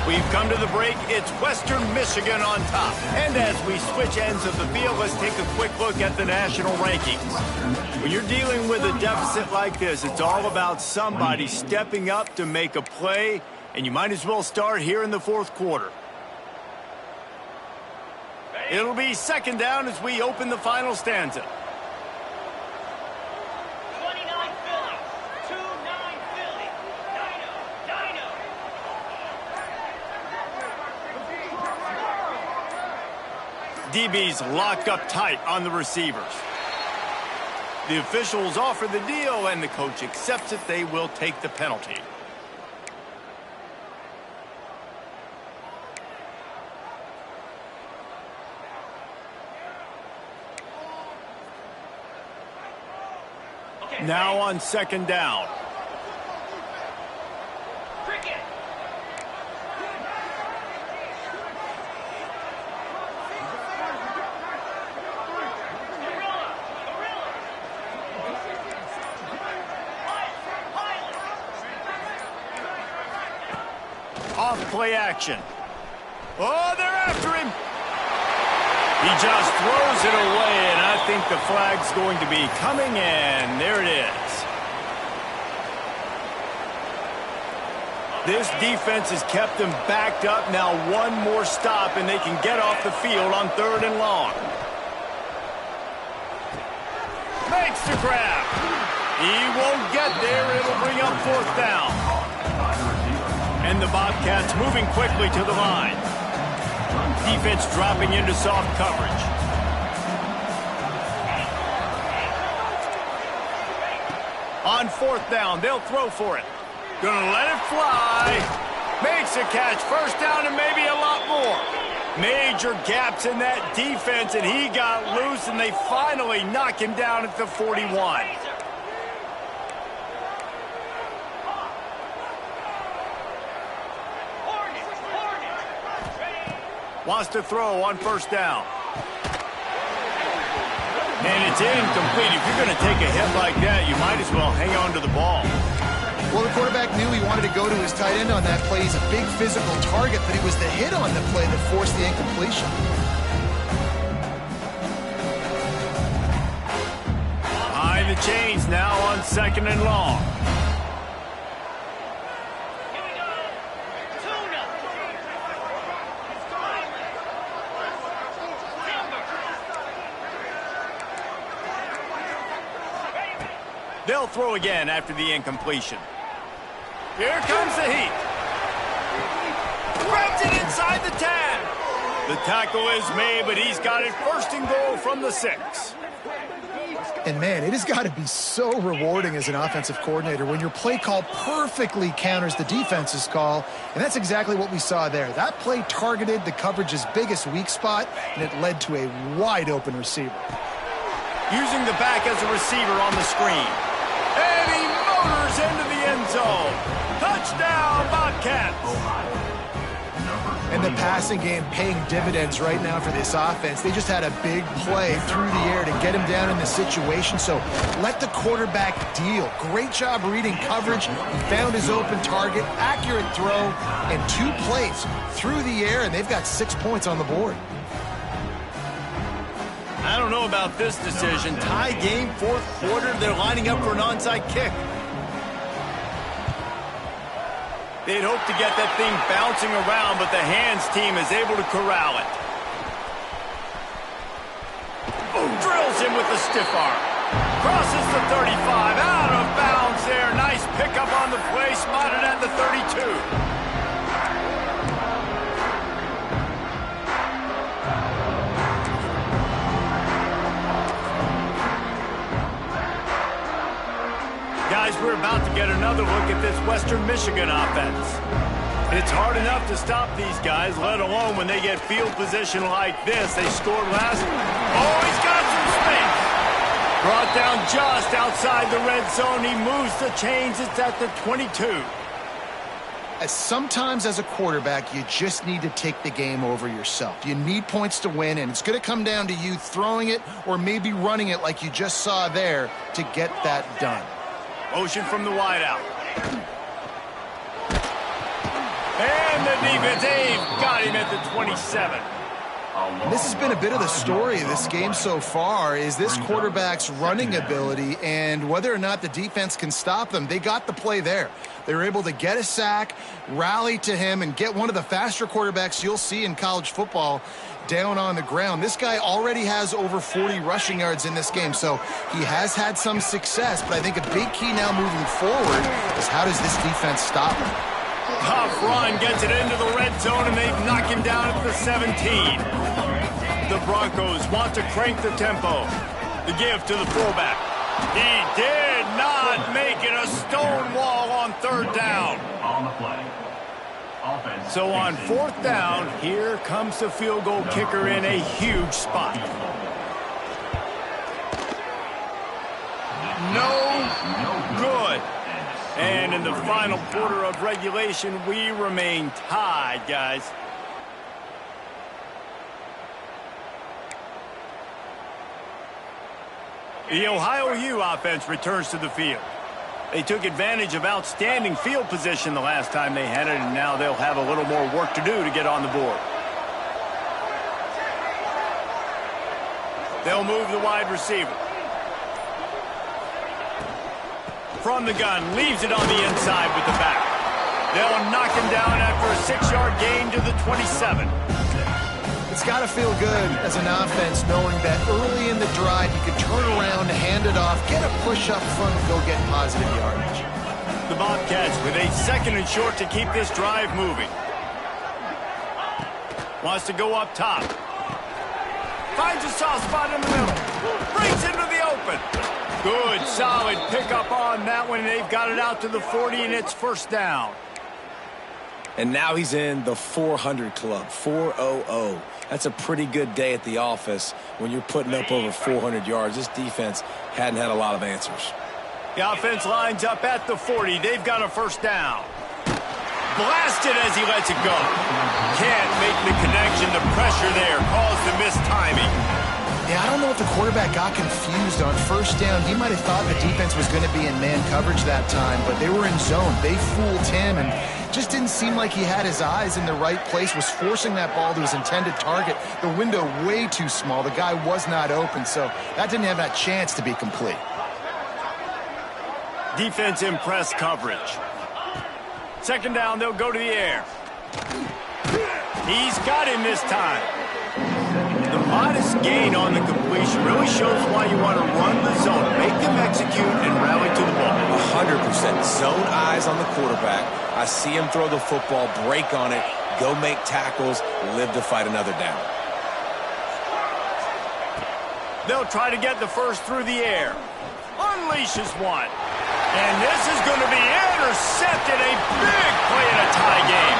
We've come to the break. It's Western Michigan on top. And as we switch ends of the field, let's take a quick look at the national rankings. When you're dealing with a deficit like this, it's all about somebody stepping up to make a play, and you might as well start here in the fourth quarter. It'll be second down as we open the final stanza. 29 Philly. 2-9 Philly. Dino. DB's locked up tight on the receivers. The officials offer the deal, and the coach accepts it. They will take the penalty. Now on second down. Cricket. Off play action. Oh, they're after him. He just throws it away, and I think the flag's going to be coming in. There it is. This defense has kept them backed up. Now one more stop, and they can get off the field on 3rd and long. Makes the grab. He won't get there. It'll bring up 4th down. And the Bobcats moving quickly to the line. Defense dropping into soft coverage. On 4th down, they'll throw for it. Gonna let it fly. Makes a catch. First down and maybe a lot more. Major gaps in that defense, and he got loose, and they finally knock him down at the 41. Wants to throw on 1st down. And it's incomplete. If you're going to take a hit like that, you might as well hang on to the ball. Well, the quarterback knew he wanted to go to his tight end on that play. He's a big physical target, but it was the hit on the play that forced the incompletion. Behind the chains now on 2nd and long. They'll throw again after the incompletion. Here comes the heat. Grabs it inside the 10. The tackle is made, but he's got it 1st and goal from the 6. And, man, it has got to be so rewarding as an offensive coordinator when your play call perfectly counters the defense's call, and that's exactly what we saw there. That play targeted the coverage's biggest weak spot, and it led to a wide-open receiver. Using the back as a receiver on the screen. And he motors into the end zone. Touchdown, Bobcats. And the passing game paying dividends right now for this offense. They just had a big play through the air to get him down in the situation. So let the quarterback deal. Great job reading coverage. He found his open target, accurate throw, and 2 plays through the air, and they've got 6 points on the board. I don't know about this decision. Tie game, 4th quarter. They're lining up for an onside kick. They'd hope to get that thing bouncing around, but the hands team is able to corral it. Boom, drills him with the stiff arm. Crosses the 35, out of bounds there. Nice pickup on the play, spotted at the 32. Guys, we're about to get another look at this Western Michigan offense. It's hard enough to stop these guys, let alone when they get field position like this. They scored last. Oh, he's got some space. Brought down just outside the red zone. He moves the chains. It's at the 22. Sometimes as a quarterback, you just need to take the game over yourself. You need points to win, and it's going to come down to you throwing it or maybe running it like you just saw there to get that done. Motion from the wideout. And the defense, they've got him at the 27. This has been a bit of the story of this game so far, is this quarterback's running ability and whether or not the defense can stop them. They got the play there. They were able to get a sack, rally to him, and get one of the faster quarterbacks you'll see in college football down on the ground. This guy already has over 40 rushing yards in this game, so he has had some success, but I think a big key now moving forward is how does this defense stop him? Tough run, gets it into the red zone, and they knock him down at the 17. The Broncos want to crank the tempo. The give to the fullback. He did not make it. A stone wall on 3rd down. On the play. So on 4th down, here comes the field goal kicker in a huge spot. No good. And in the final quarter of regulation, we remain tied, guys. The Ohio U offense returns to the field. They took advantage of outstanding field position the last time they had it, and now they'll have a little more work to do to get on the board. They'll move the wide receiver. From the gun, leaves it on the inside with the back. They'll knock him down after a 6-yard gain to the 27. It's got to feel good as an offense knowing that early in the drive you can turn around, hand it off, get a push up front, and go get positive yardage. The Bobcats with a 2nd and short to keep this drive moving. Wants to go up top. Finds a soft spot in the middle. Breaks into the open. Good, solid pickup on that one. They've got it out to the 40, and it's 1st down. And now he's in the 400 club, 400. That's a pretty good day at the office when you're putting up over 400 yards. This defense hadn't had a lot of answers. The offense lines up at the 40. They've got a 1st down. Blasted as he lets it go. Can't make the connection. The pressure there caused the missed timing. Yeah, I don't know if the quarterback got confused on 1st down. He might have thought the defense was going to be in man coverage that time, but they were in zone. They fooled him and just didn't seem like he had his eyes in the right place, was forcing that ball to his intended target. The window way too small. The guy was not open, so that didn't have that chance to be complete. Defense in press coverage. 2nd down, they'll go to the air. He's got him this time. The modest gain on the completion really shows why you want to run the zone, make them execute, and rally to the ball. 100% zone eyes on the quarterback. I see him throw the football, break on it, go make tackles, live to fight another down. They'll try to get the 1st through the air. Unleashes one. And this is going to be intercepted. A big play in a tie game.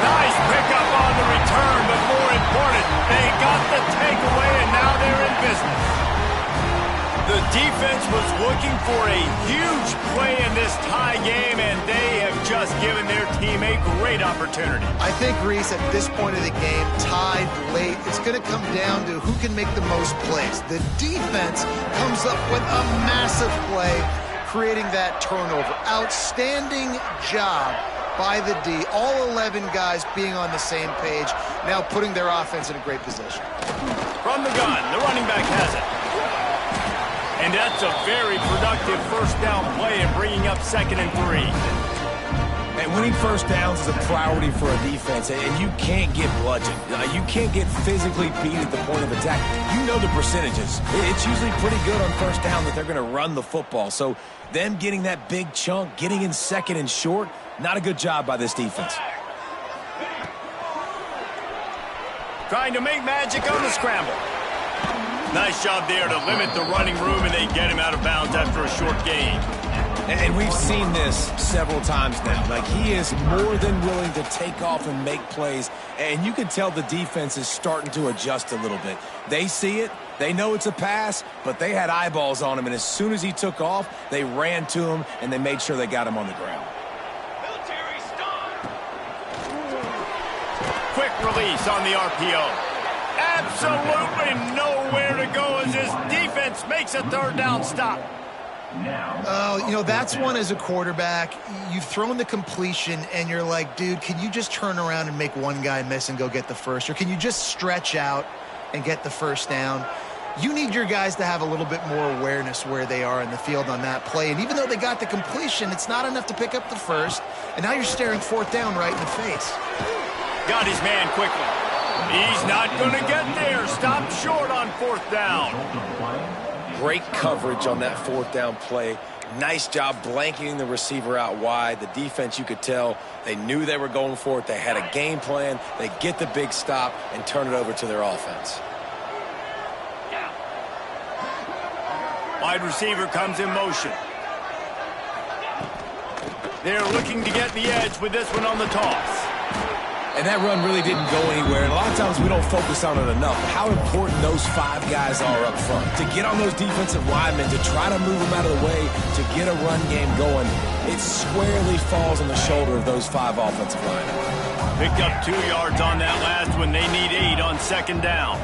Nice pickup on the return, but more important, they got the takeaway, and now they're in business. The defense was looking for a huge play in this tie game, and they have just given their team a great opportunity. I think, Reese, at this point of the game, tied late, it's going to come down to who can make the most plays. The defense comes up with a massive play, creating that turnover. Outstanding job by the D. All 11 guys being on the same page, now putting their offense in a great position. From the gun, the running back has it. And that's a very productive 1st down play and bringing up 2nd and 3. And winning 1st downs is a priority for a defense, and you can't get bludgeoned. You can't get physically beat at the point of attack. You know the percentages. It's usually pretty good on 1st down that they're going to run the football. So them getting that big chunk, getting in 2nd and short, not a good job by this defense. Trying to make magic on the scramble. Nice job there to limit the running room, and they get him out of bounds after a short gain. And we've seen this several times now. Like, he is more than willing to take off and make plays, and you can tell the defense is starting to adjust a little bit. They see it. They know it's a pass, but they had eyeballs on him, and as soon as he took off, they ran to him, and they made sure they got him on the ground. Military stop. Quick release on the RPO. Absolutely nowhere to go as this defense makes a 3rd down stop. Oh, you know, that's one as a quarterback. You've thrown the completion, and you're like, dude, can you just turn around and make one guy miss and go get the 1st? Or can you just stretch out and get the 1st down? You need your guys to have a little bit more awareness where they are in the field on that play. And even though they got the completion, it's not enough to pick up the 1st. And now you're staring 4th down right in the face. Got his man quickly. He's not going to get there. Stopped short on 4th down. Great coverage on that 4th down play. Nice job blanketing the receiver out wide. The defense, you could tell, they knew they were going for it. They had a game plan. They get the big stop and turn it over to their offense. Wide receiver comes in motion. They're looking to get the edge with this one on the toss. And that run really didn't go anywhere. And a lot of times we don't focus on it enough. How important those 5 guys are up front. To get on those defensive linemen, to try to move them out of the way, to get a run game going, it squarely falls on the shoulder of those 5 offensive linemen. Picked up 2 yards on that last one. They need 8 on 2nd down.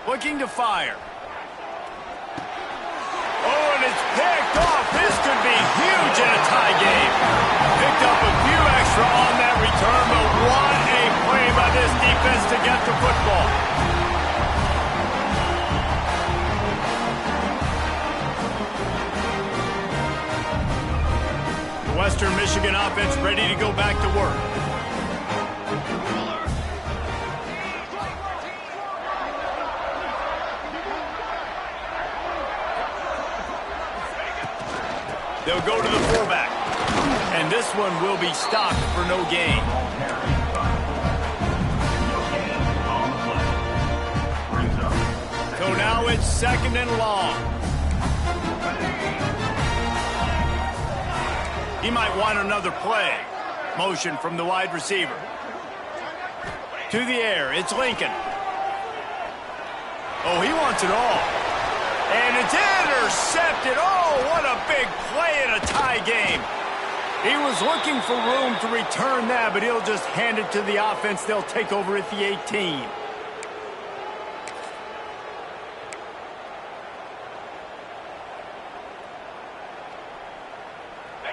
Looking to fire. Oh, and it's picked off. This could be huge in a tie game. Picked up a few extra on that return, but what a play by this defense to get the football. The Western Michigan offense ready to go back to work. They'll go to the fullback. And this one will be stopped for no gain. So now it's 2nd and long. He might want another play. Motion from the wide receiver. To the air, it's Lincoln. Oh, he wants it all. And it's intercepted. Oh, what a big play in a tie game. He was looking for room to return that, but he'll just hand it to the offense. They'll take over at the 18.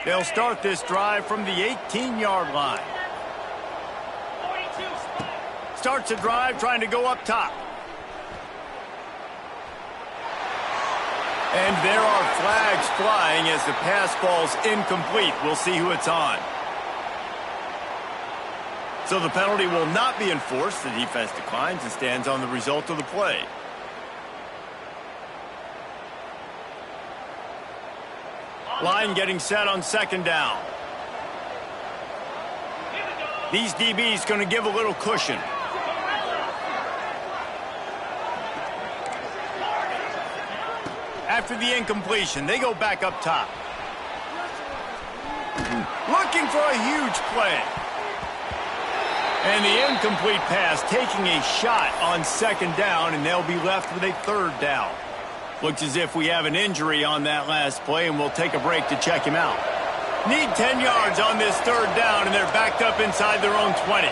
They'll start this drive from the 18-yard line. Starts a drive trying to go up top. And there are flags flying as the pass falls incomplete. We'll see who it's on. So the penalty will not be enforced. The defense declines and stands on the result of the play. Line getting set on 2nd down. These DBs going to give a little cushion. After the incompletion, they go back up top. Looking for a huge play. And the incomplete pass taking a shot on 2nd down, and they'll be left with a 3rd down. Looks as if we have an injury on that last play, and we'll take a break to check him out. Need 10 yards on this 3rd down, and they're backed up inside their own 20.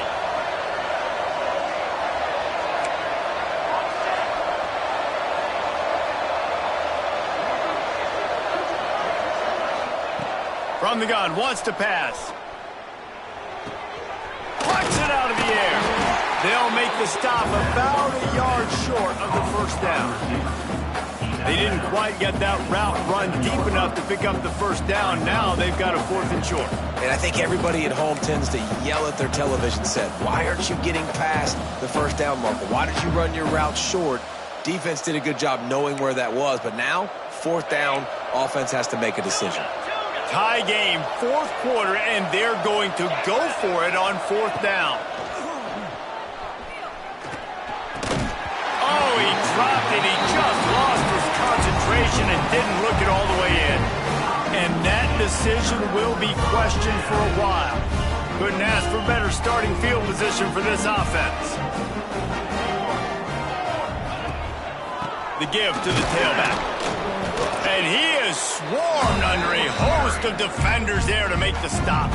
From the gun, wants to pass. Plucks it out of the air. They'll make the stop about a yard short of the 1st down. They didn't quite get that route run deep enough to pick up the 1st down. Now they've got a 4th and short. And I think everybody at home tends to yell at their television set. Why aren't you getting past the 1st down marker? Why did you run your route short? Defense did a good job knowing where that was. But now, 4th down, offense has to make a decision. Tie game, 4th quarter, and they're going to go for it on 4th down. Oh, he dropped it. He just lost his concentration and didn't look it all the way in. And that decision will be questioned for a while. Couldn't ask for better starting field position for this offense. The give to the tailback. And he is swarmed under a host of defenders there to make the stop.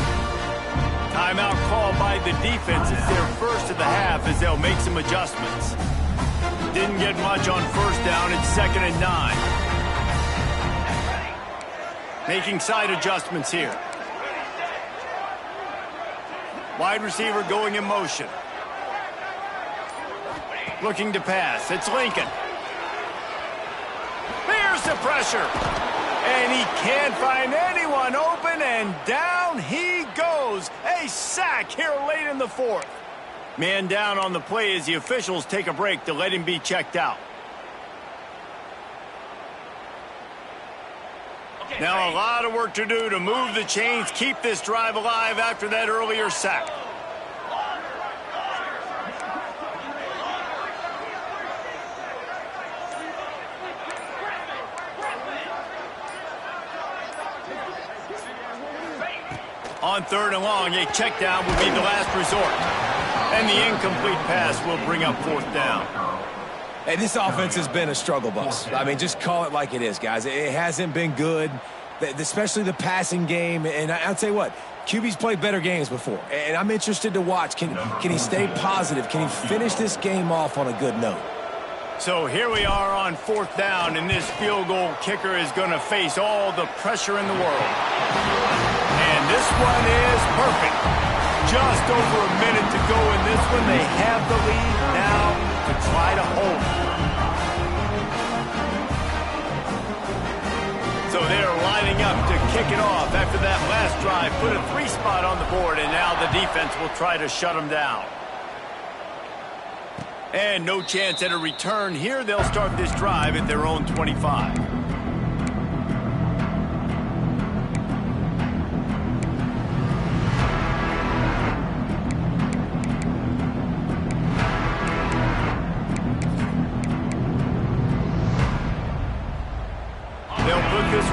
Timeout called by the defense. It's their first of the half as they'll make some adjustments. Didn't get much on 1st down. It's 2nd and 9. Making side adjustments here. Wide receiver going in motion. Looking to pass. It's Lincoln. Here's the pressure. And he can't find anyone open, and down he goes. A sack here late in the 4th. Man down on the play as the officials take a break to let him be checked out. Now a lot of work to do to move the chains, keep this drive alive after that earlier sack. On 3rd and long, a check down will be the last resort. And the incomplete pass will bring up 4th down. Hey, this offense has been a struggle bus. I mean, just call it like it is, guys. It hasn't been good, especially the passing game. And I'll tell you what, QB's played better games before. And I'm interested to watch. Can he stay positive? Can he finish this game off on a good note? So here we are on 4th down, and this field goal kicker is going to face all the pressure in the world. And this one is perfect. Just over a minute to go in this one. They have the lead now to try to hold it. So they're lining up to kick it off after that last drive. Put a 3 spot on the board, and now the defense will try to shut them down. And no chance at a return here. They'll start this drive at their own 25.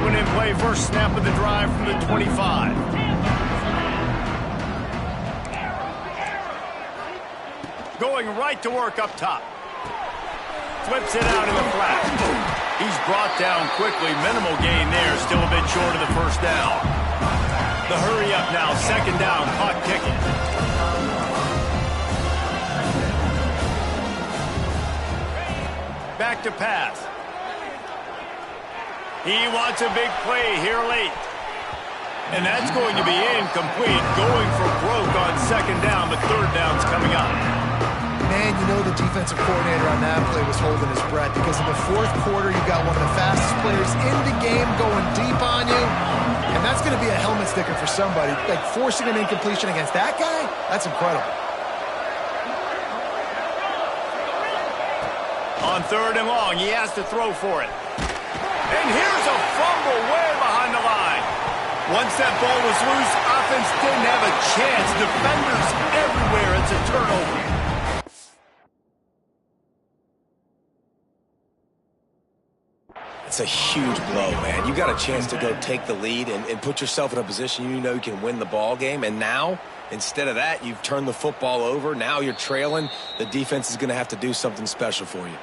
one in play, first snap of the drive from the 25. Going right to work up top. Flips it out in the flat. He's brought down quickly. Minimal gain there. Still a bit short of the first down. The hurry up now. Second down. Clock ticking. Back to pass. He wants a big play here late. And that's going to be incomplete. Going for broke on second down, but third down's coming up. Man, you know the defensive coordinator on that play was holding his breath, because in the fourth quarter, you got one of the fastest players in the game going deep on you, and that's going to be a helmet sticker for somebody. Like, forcing an incompletion against that guy, that's incredible. On third and long, he has to throw for it. And here's a fumble way behind the line. Once that ball was loose, offense didn't have a chance. Defenders everywhere. It's a turnover. It's a huge blow, man. You got a chance to go take the lead and put yourself in a position you know you can win the ball game. And now, instead of that, you've turned the football over. Now you're trailing. The defense is going to have to do something special for you.